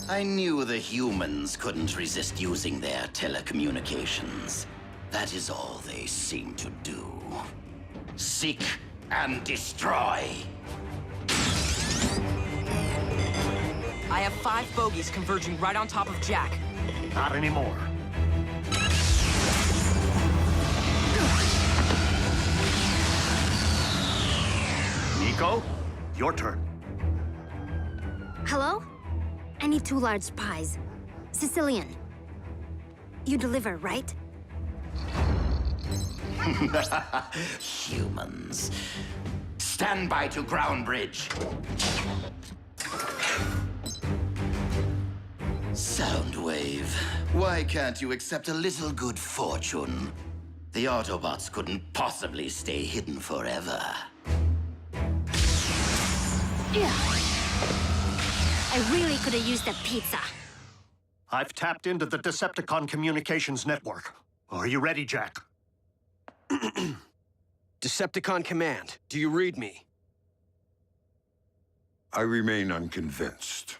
I knew the humans couldn't resist using their telecommunications. That is all they seem to do. Seek and destroy. I have 5 bogies converging right on top of Jack. Not anymore. Nico, your turn. Hello? I need 2 large pies. Sicilian. You deliver, right? Humans. Stand by to ground bridge. Soundwave, why can't you accept a little good fortune? The Autobots couldn't possibly stay hidden forever. I really could have used a pizza. I've tapped into the Decepticon communications network. Are you ready, Jack? Decepticon Command, do you read me? I remain unconvinced.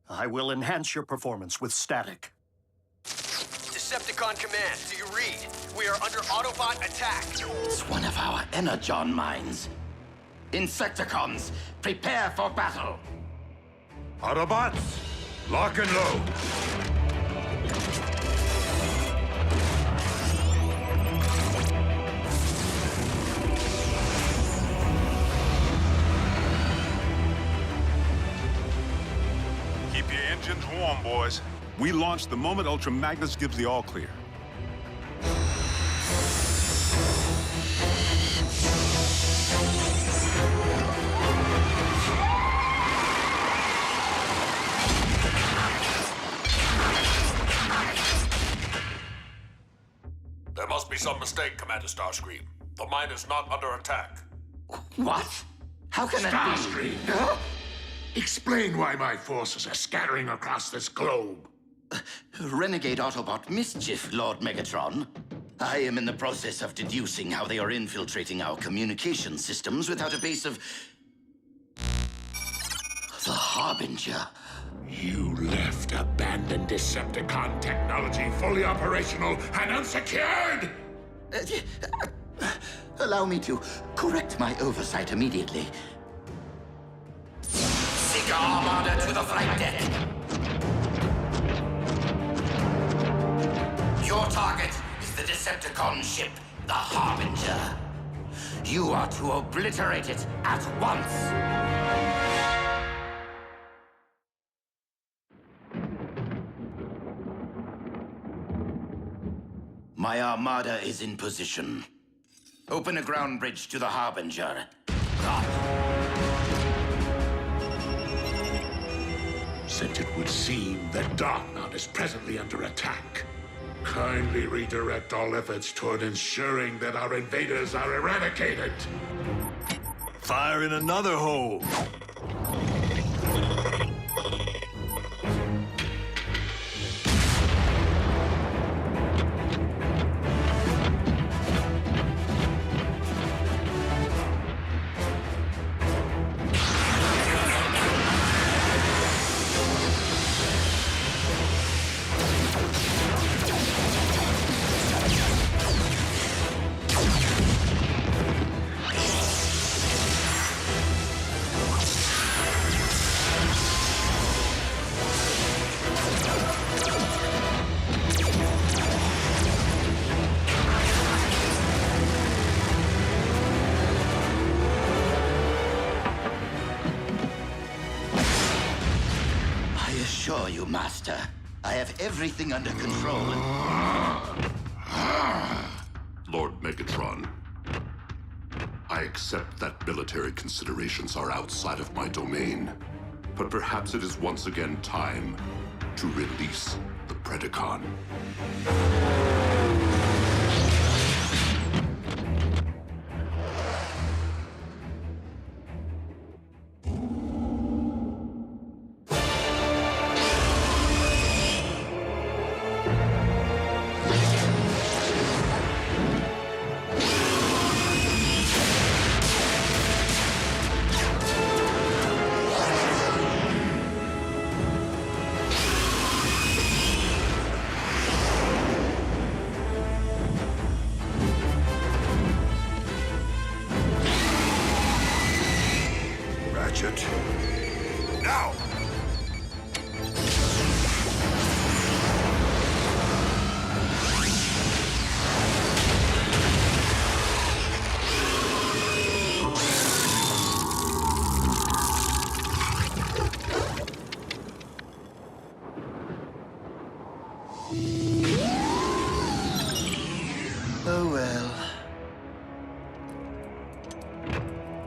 I will enhance your performance with static. Decepticon Command, do you read? We are under Autobot attack. It's one of our Energon mines. Insecticons, prepare for battle. Autobots, lock and load. Keep your engines warm, boys. We launch the moment Ultra Magnus gives the all clear. There must be some mistake, Commander Starscream. The mine is not under attack. What? How can that be? Starscream! Huh? Explain why my forces are scattering across this globe. Renegade Autobot mischief, Lord Megatron. I am in the process of deducing how they are infiltrating our communication systems without a base of... the Harbinger. You left abandoned Decepticon technology fully operational and unsecured! Allow me to correct my oversight immediately. Seek Armada to the flight deck. Your target is the Decepticon ship, the Harbinger. You are to obliterate it at once. My Armada is in position. Open a ground bridge to the Harbinger. Since it would seem that Darkmount is presently under attack, kindly redirect all efforts toward ensuring that our invaders are eradicated. Fire in another hole. Assure you, Master, I have everything under control. Lord Megatron, I accept that military considerations are outside of my domain, but perhaps it is once again time to release the Predacon. gadget. Now! Oh well.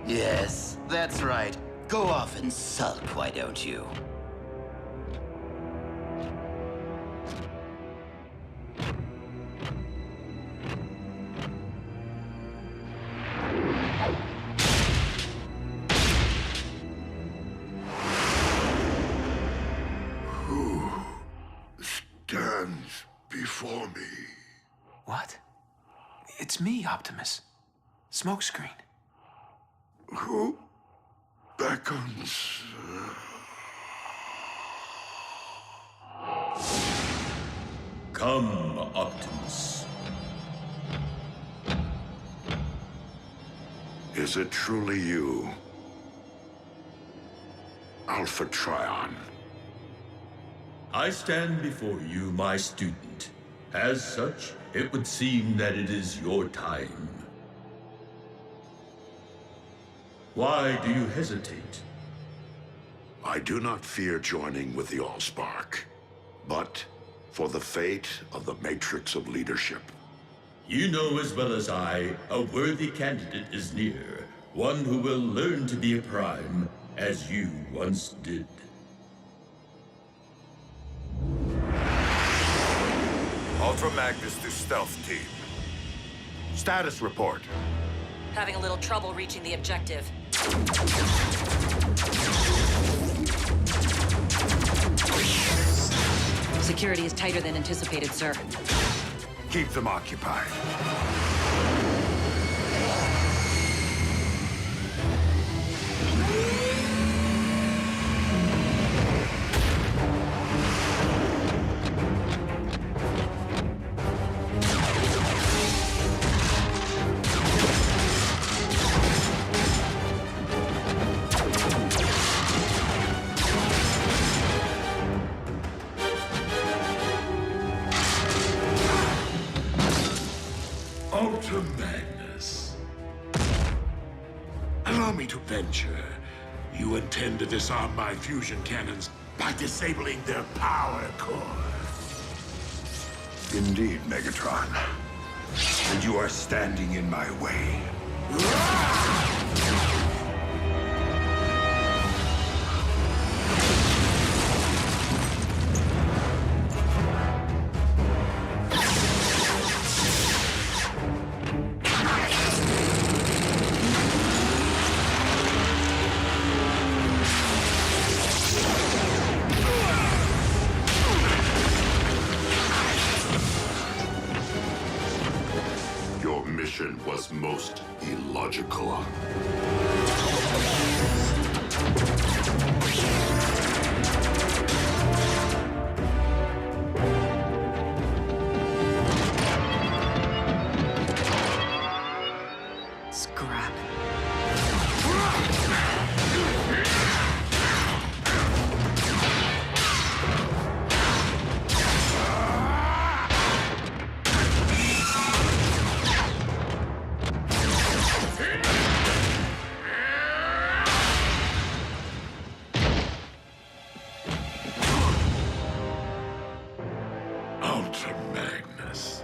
Yes, that's right. Go off and sulk, why don't you? Who stands before me? What? It's me, Optimus. Smokescreen. Who beckons? Come, Optimus. Is it truly you? Alpha Trion. I stand before you, my student. As such, it would seem that it is your time. Why do you hesitate? I do not fear joining with the Allspark, but for the fate of the Matrix of Leadership. You know as well as I, a worthy candidate is near. One who will learn to be a Prime, as you once did. Ultra Magnus to Stealth Team. Status report. Having a little trouble reaching the objective. Security is tighter than anticipated, sir. Keep them occupied. Ultra Magnus. Allow me to venture. You intend to disarm my fusion cannons by disabling their power core. Indeed, Megatron. And you are standing in my way. Your mission was most illogical. Scrap. Ultra Magnus.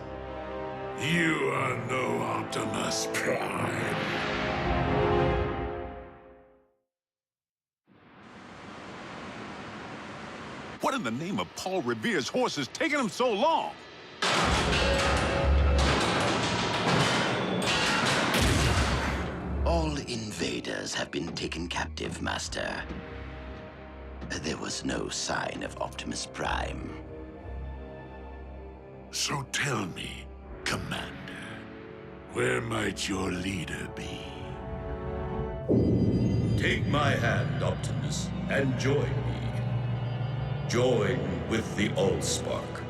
You are no Optimus Prime. What in the name of Paul Revere's horse is taking him so long? All invaders have been taken captive, Master. There was no sign of Optimus Prime. So tell me, Commander, where might your leader be? Take my hand, Optimus, and join me. Join with the Allspark.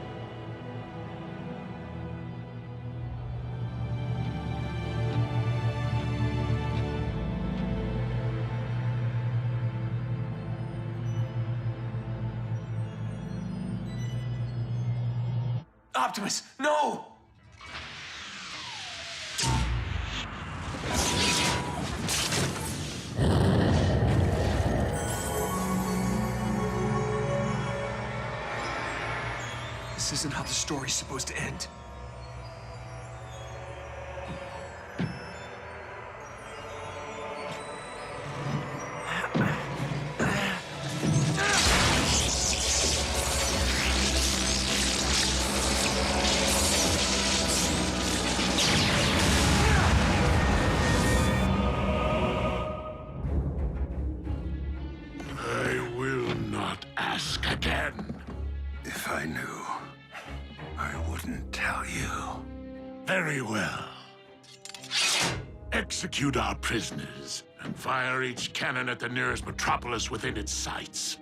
Optimus, no! This isn't how the story's supposed to end. I will not ask again. If I knew, I wouldn't tell you. Very well. Execute our prisoners and fire each cannon at the nearest metropolis within its sights.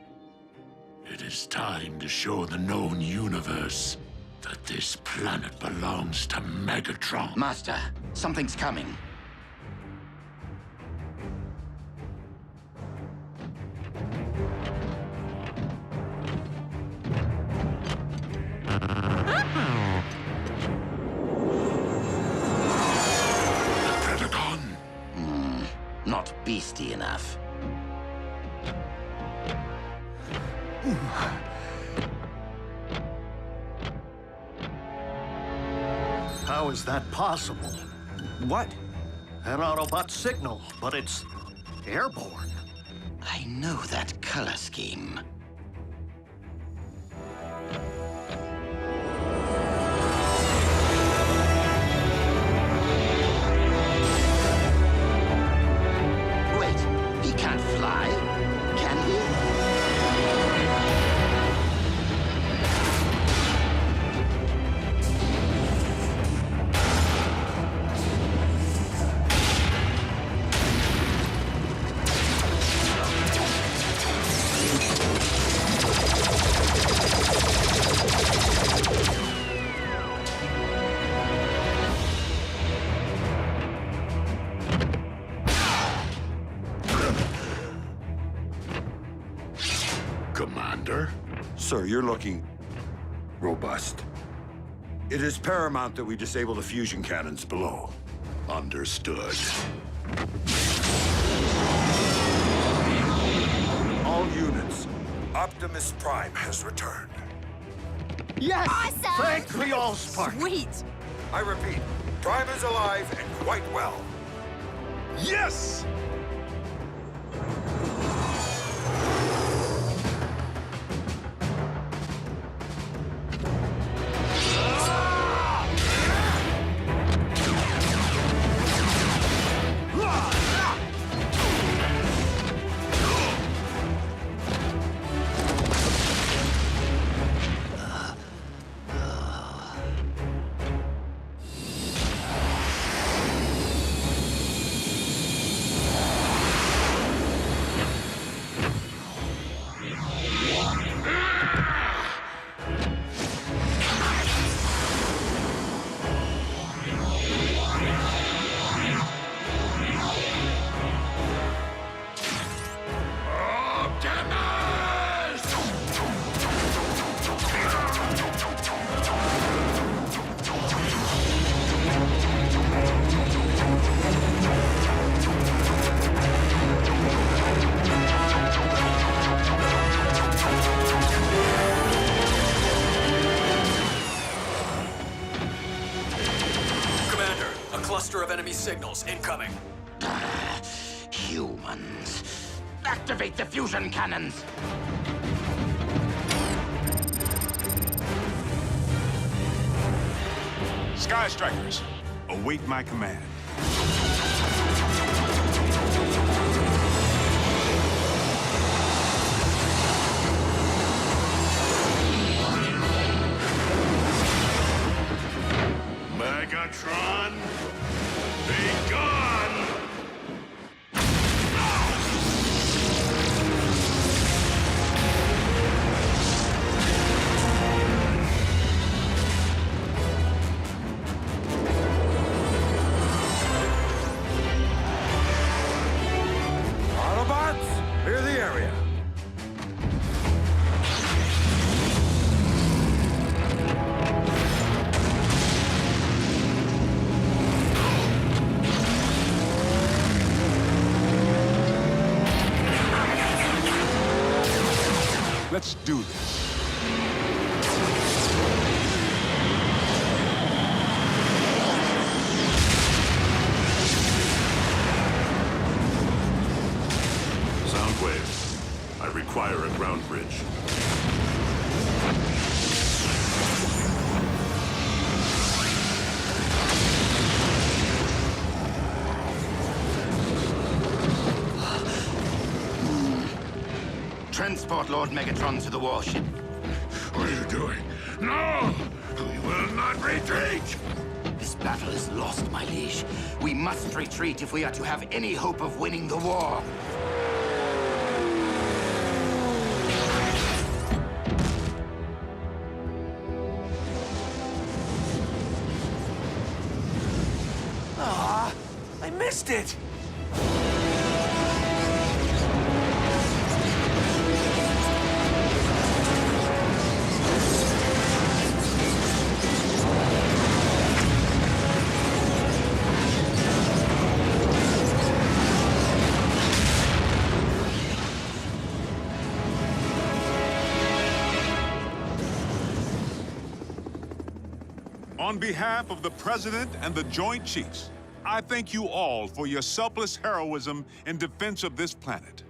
It is time to show the known universe that this planet belongs to Megatron. Master, something's coming. Predacon? Not beastie enough. How is that possible? What? An Autobot signal, but it's airborne. I know that color scheme. Wait, he can't fly, can he? Commander? Sir, you're looking robust. It is paramount that we disable the fusion cannons below. Understood. All units, Optimus Prime has returned. Yes! Awesome! Thank the Allspark! Sweet! I repeat, Prime is alive and quite well. Yes! cluster of enemy signals incoming. Humans. Activate the fusion cannons! Sky Strikers, await my command. Megatron, be gone! Let's do this. Soundwave, I require a ground bridge. Transport Lord Megatron to the warship. What are you doing? No! We will not retreat! This battle is lost, my liege. We must retreat if we are to have any hope of winning the war. Ah, I missed it! On behalf of the President and the Joint Chiefs, I thank you all for your selfless heroism in defense of this planet.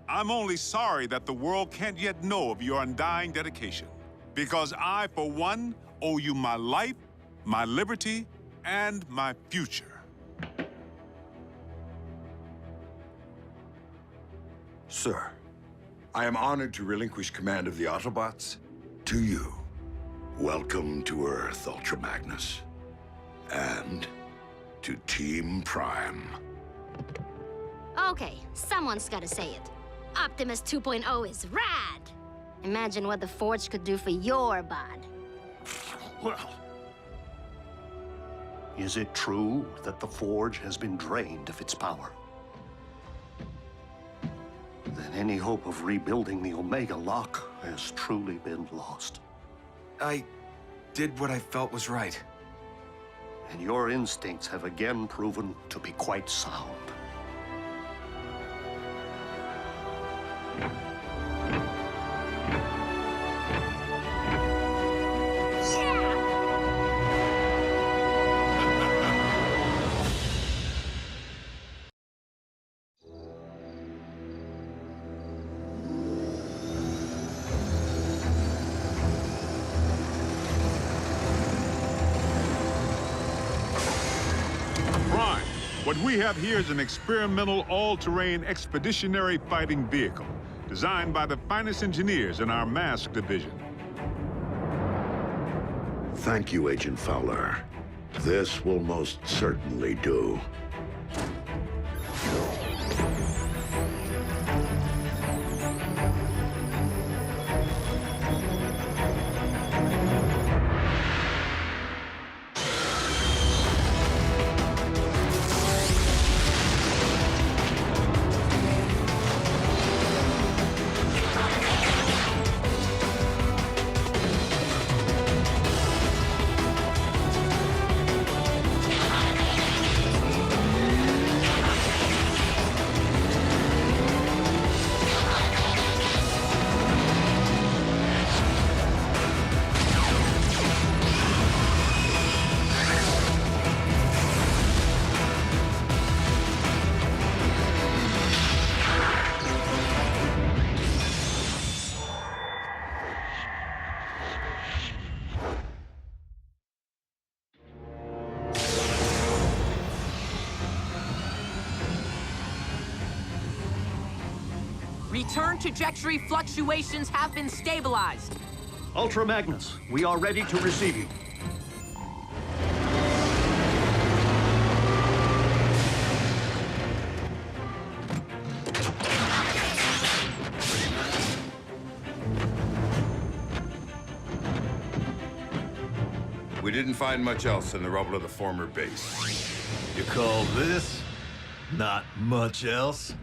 I'm only sorry that the world can't yet know of your undying dedication, because I, for one, owe you my life, my liberty, and my future. Sir, I am honored to relinquish command of the Autobots to you. Welcome to Earth, Ultra Magnus. And to Team Prime. Okay, someone's gotta say it. Optimus 2.0 is rad! Imagine what the Forge could do for your bod. Well, is it true that the Forge has been drained of its power? Then any hope of rebuilding the Omega Lock has truly been lost. I did what I felt was right. And your instincts have again proven to be quite sound. What we have here is an experimental all-terrain expeditionary fighting vehicle designed by the finest engineers in our mask division. Thank you, Agent Fowler. This will most certainly do. Return trajectory fluctuations have been stabilized. Ultra Magnus, we are ready to receive you. We didn't find much else in the rubble of the former base. You call this not much else?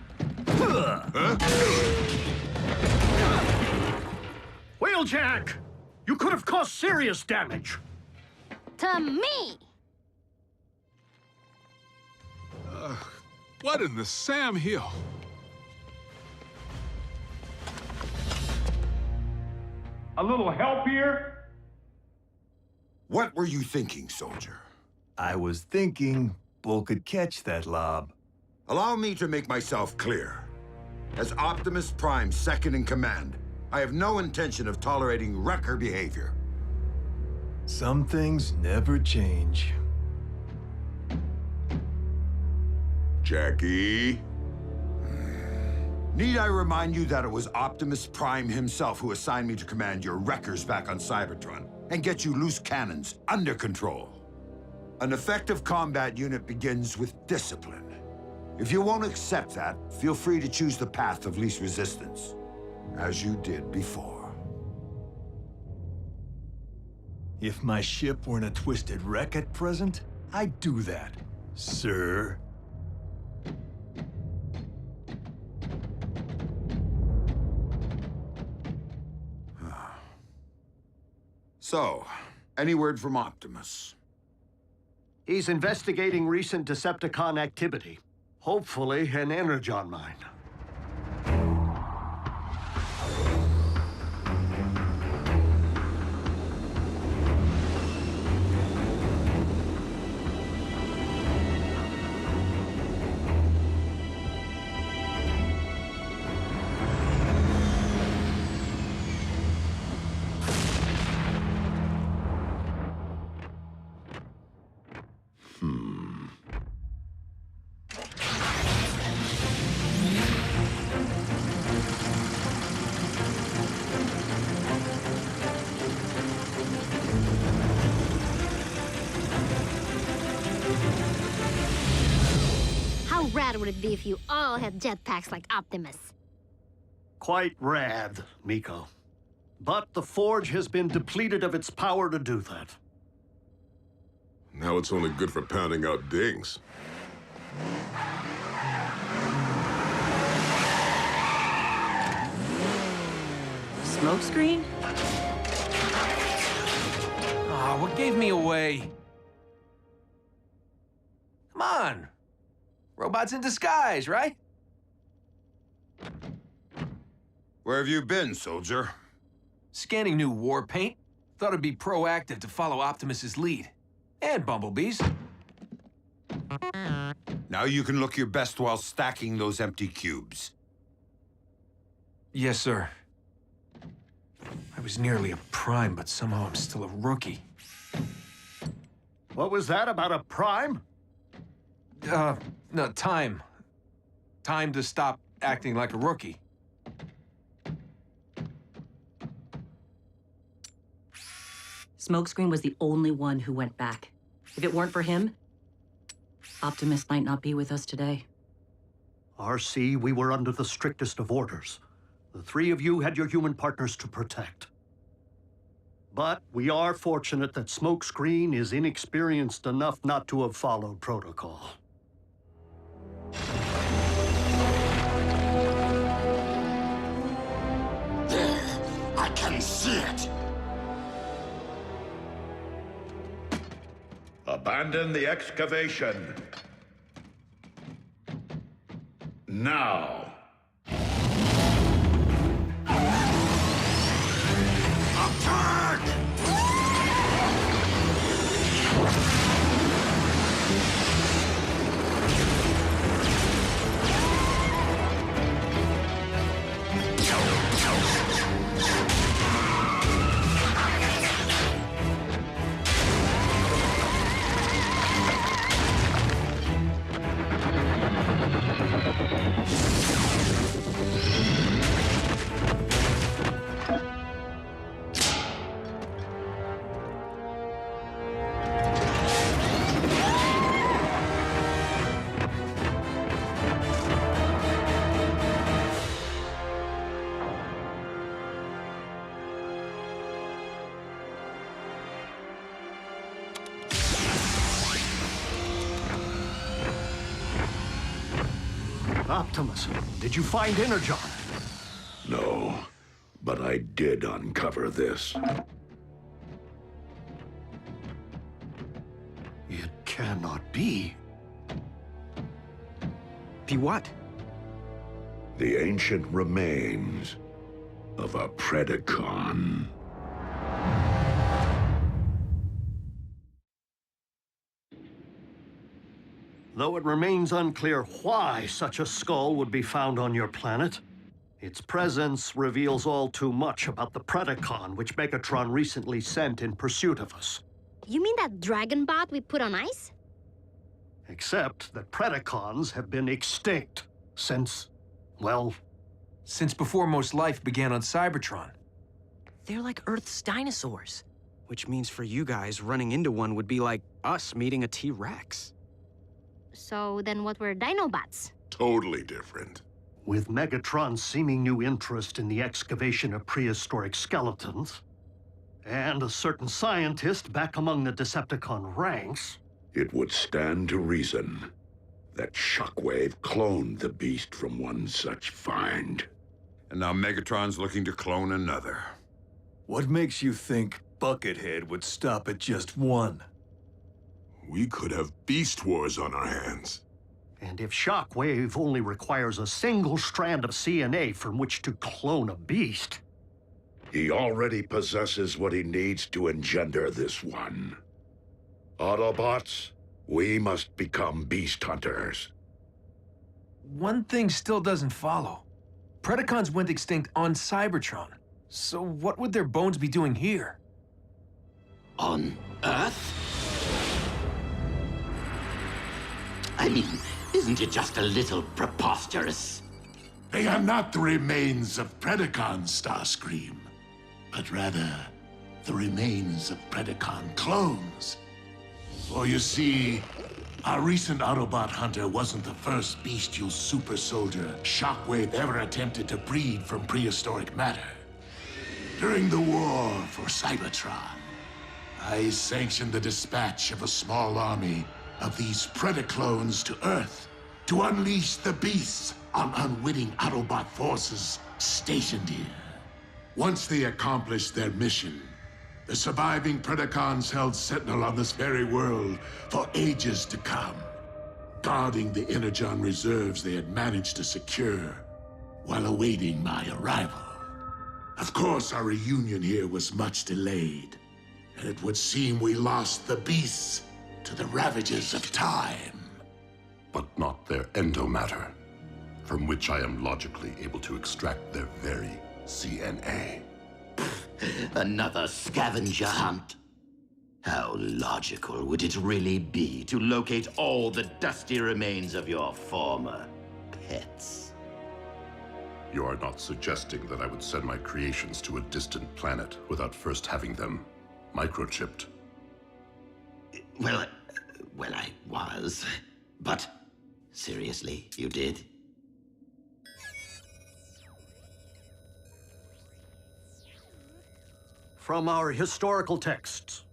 Wheeljack! You could have caused serious damage. To me! What in the Sam Hill? a little help here? What were you thinking, soldier? I was thinking Bull could catch that lob. Allow me to make myself clear. As Optimus Prime's second in command, I have no intention of tolerating wrecker behavior. Some things never change. Jackie? Need I remind you that it was Optimus Prime himself who assigned me to command your wreckers back on Cybertron and get you loose cannons under control? An effective combat unit begins with discipline. If you won't accept that, feel free to choose the path of least resistance, as you did before. If my ship weren't a twisted wreck at present, I'd do that, sir. So, any word from Optimus? He's investigating recent Decepticon activity. Hopefully, an Energon mine. How rad would it be if you all had jetpacks like Optimus? Quite rad, Miko. But the Forge has been depleted of its power to do that. Now it's only good for pounding out dings. Smokescreen? Aw, what gave me away? Come on. Robots in disguise, right? Where have you been, soldier? Scanning new war paint. Thought it'd be proactive to follow Optimus's lead. And Bumblebee's. Now you can look your best while stacking those empty cubes. Yes, sir. I was nearly a prime, but somehow I'm still a rookie. What was that about a prime? No, time. Time to stop acting like a rookie. Smokescreen was the only one who went back. If it weren't for him, Optimus might not be with us today. RC, we were under the strictest of orders. The three of you had your human partners to protect. But we are fortunate that Smokescreen is inexperienced enough not to have followed protocol. There, I can see it. Abandon the excavation. Now. Attack! Optimus, did you find Energon? No, but I did uncover this. It cannot be. Be what? The ancient remains of a Predacon. Though it remains unclear why such a skull would be found on your planet, its presence reveals all too much about the Predacon which Megatron recently sent in pursuit of us. You mean that dragon bot we put on ice? Except that Predacons have been extinct since, well... Since before most life began on Cybertron. They're like Earth's dinosaurs. Which means for you guys, running into one would be like us meeting a T-Rex. So then what were Dinobots? Totally different. With Megatron's seeming new interest in the excavation of prehistoric skeletons, and a certain scientist back among the Decepticon ranks... It would stand to reason that Shockwave cloned the beast from one such find. And now Megatron's looking to clone another. What makes you think Buckethead would stop at just one? We could have Beast Wars on our hands. And if Shockwave only requires a single strand of CNA from which to clone a beast... He already possesses what he needs to engender this one. Autobots, we must become beast hunters. One thing still doesn't follow. Predacons went extinct on Cybertron. So what would their bones be doing here? On Earth? I mean, isn't it just a little preposterous? They are not the remains of Predacon, Starscream, but rather the remains of Predacon clones. For you see, our recent Autobot hunter wasn't the first bestial super soldier Shockwave ever attempted to breed from prehistoric matter. During the war for Cybertron, I sanctioned the dispatch of a small army of these Predaclones to Earth to unleash the beasts on unwitting Autobot forces stationed here. Once they accomplished their mission, the surviving Predacons held sentinel on this very world for ages to come, guarding the energon reserves they had managed to secure while awaiting my arrival. Of course, our reunion here was much delayed, and it would seem we lost the beasts to the ravages of time. But not their endomatter, from which I am logically able to extract their very CNA. Another scavenger hunt? How logical would it really be to locate all the dusty remains of your former pets? You are not suggesting that I would send my creations to a distant planet without first having them microchipped? Well, I was. But seriously, you did? From our historical texts.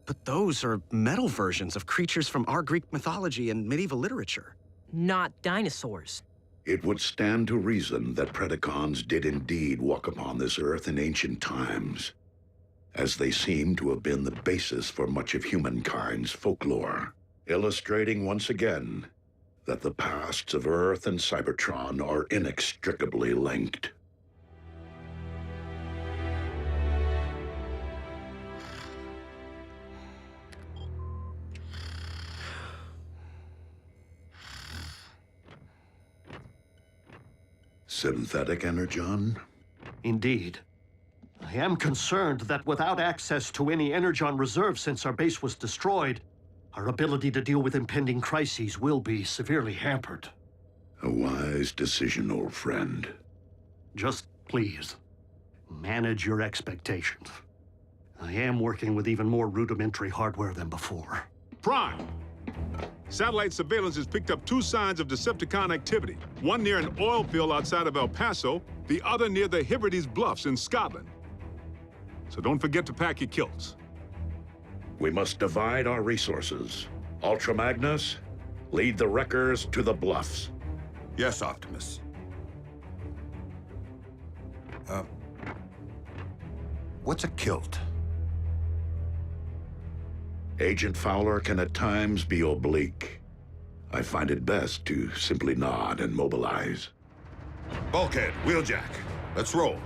But those are metal versions of creatures from our Greek mythology and medieval literature. Not dinosaurs. It would stand to reason that Predacons did indeed walk upon this earth in ancient times, as they seem to have been the basis for much of humankind's folklore, illustrating once again that the pasts of Earth and Cybertron are inextricably linked. Synthetic energon? Indeed. I am concerned that without access to any energon reserve since our base was destroyed, our ability to deal with impending crises will be severely hampered. A wise decision, old friend. Just please, manage your expectations. I am working with even more rudimentary hardware than before. Prime! Satellite surveillance has picked up 2 signs of Decepticon activity. One near an oil field outside of El Paso, the other near the Hebrides Bluffs in Scotland. So don't forget to pack your kilts. We must divide our resources. Ultra Magnus, lead the wreckers to the bluffs. Yes, Optimus. What's a kilt? Agent Fowler can at times be oblique. I find it best to simply nod and mobilize. Bulkhead, Wheeljack, let's roll.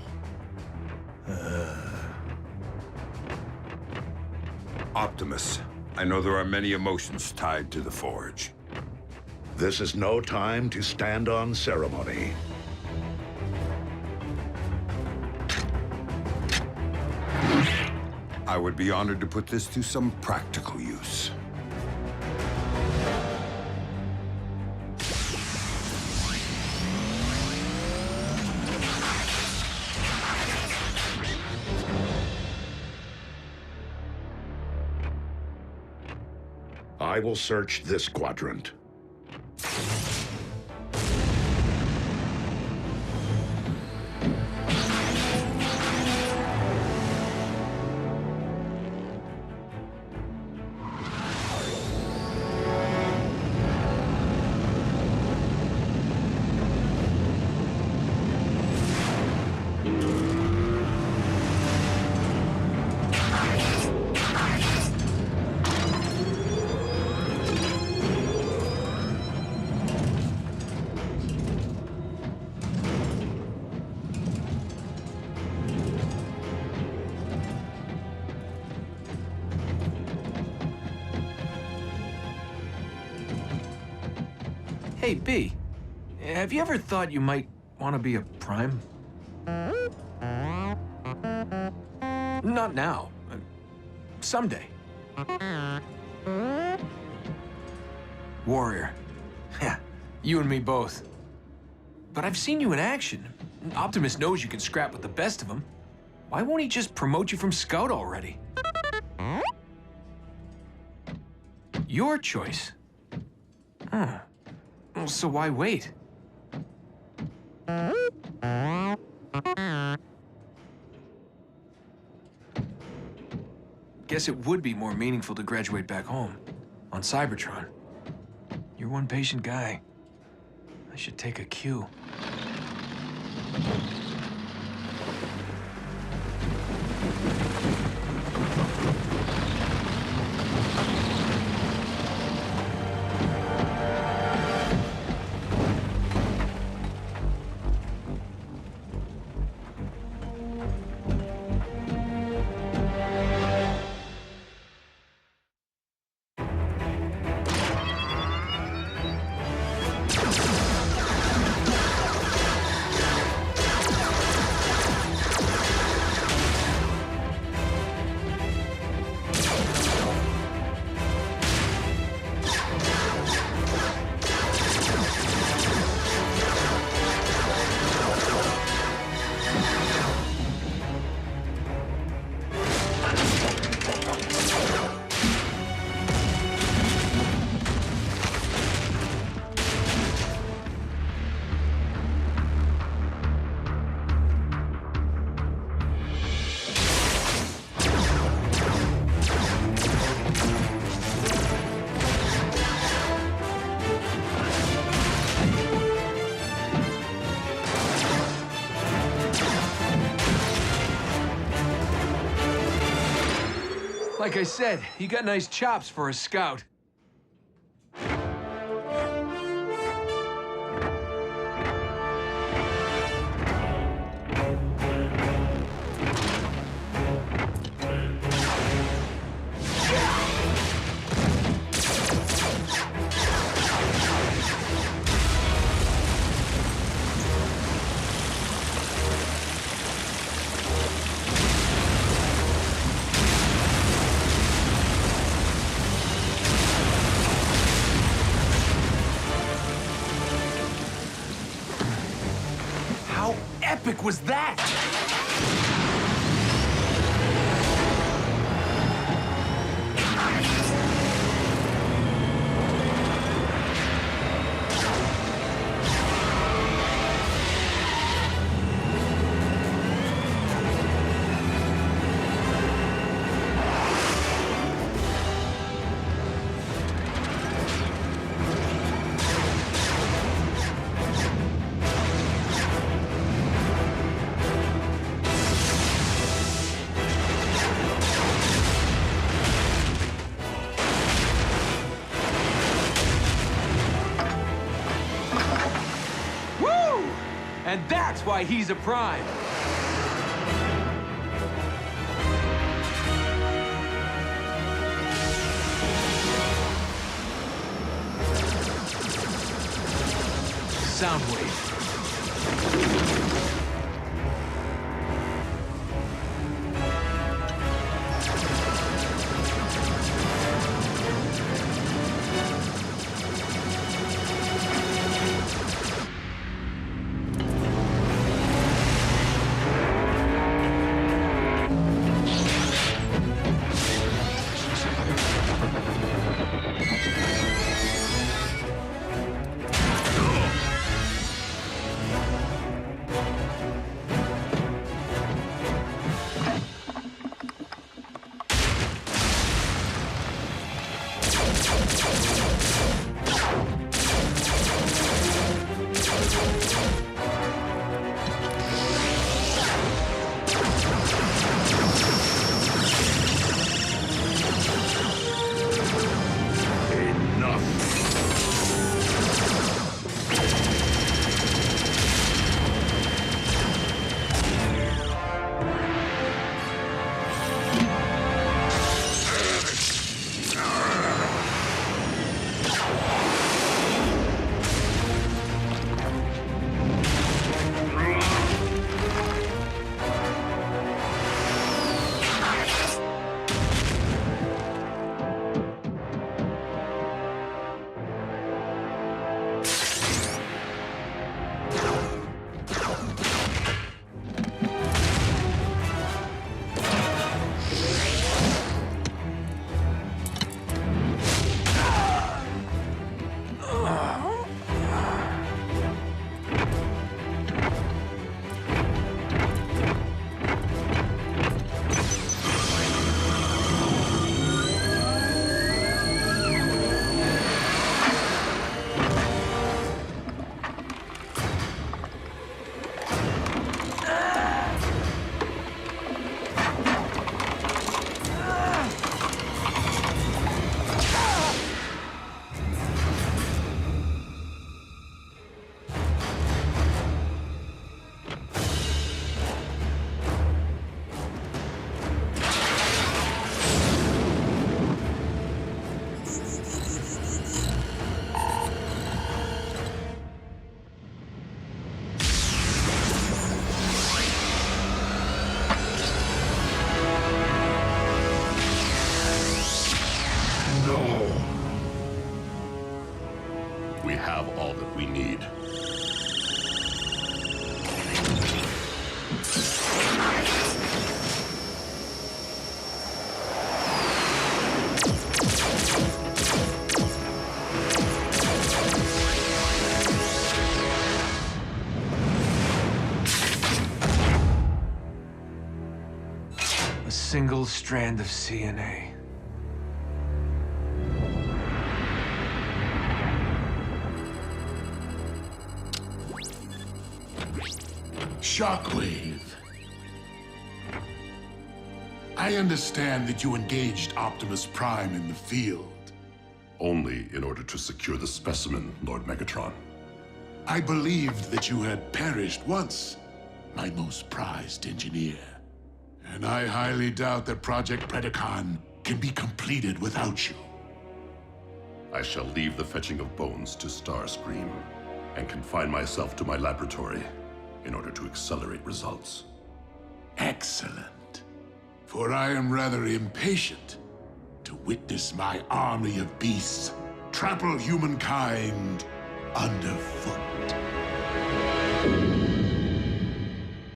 Optimus, I know there are many emotions tied to the Forge. This is no time to stand on ceremony. I would be honored to put this to some practical use. I will search this quadrant. Hey, B, have you ever thought you might want to be a Prime? Not now. Someday. Warrior. Yeah, you and me both. But I've seen you in action. Optimus knows you can scrap with the best of them. Why won't he just promote you from Scout already? Your choice. Huh. Well, so why wait? Guess it would be more meaningful to graduate back home, on Cybertron. You're one patient guy. I should take a cue. Like I said, you got nice chops for a Scout. How epic was that? And that's why he's a Prime. sound wave. We have all that we need. A single strand of CNA. Shockwave. I understand that you engaged Optimus Prime in the field. Only in order to secure the specimen, Lord Megatron. I believed that you had perished once, my most prized engineer. And I highly doubt that Project Predacon can be completed without you. I shall leave the fetching of bones to Starscream and confine myself to my laboratory in order to accelerate results. Excellent. For I am rather impatient to witness my army of beasts trample humankind underfoot.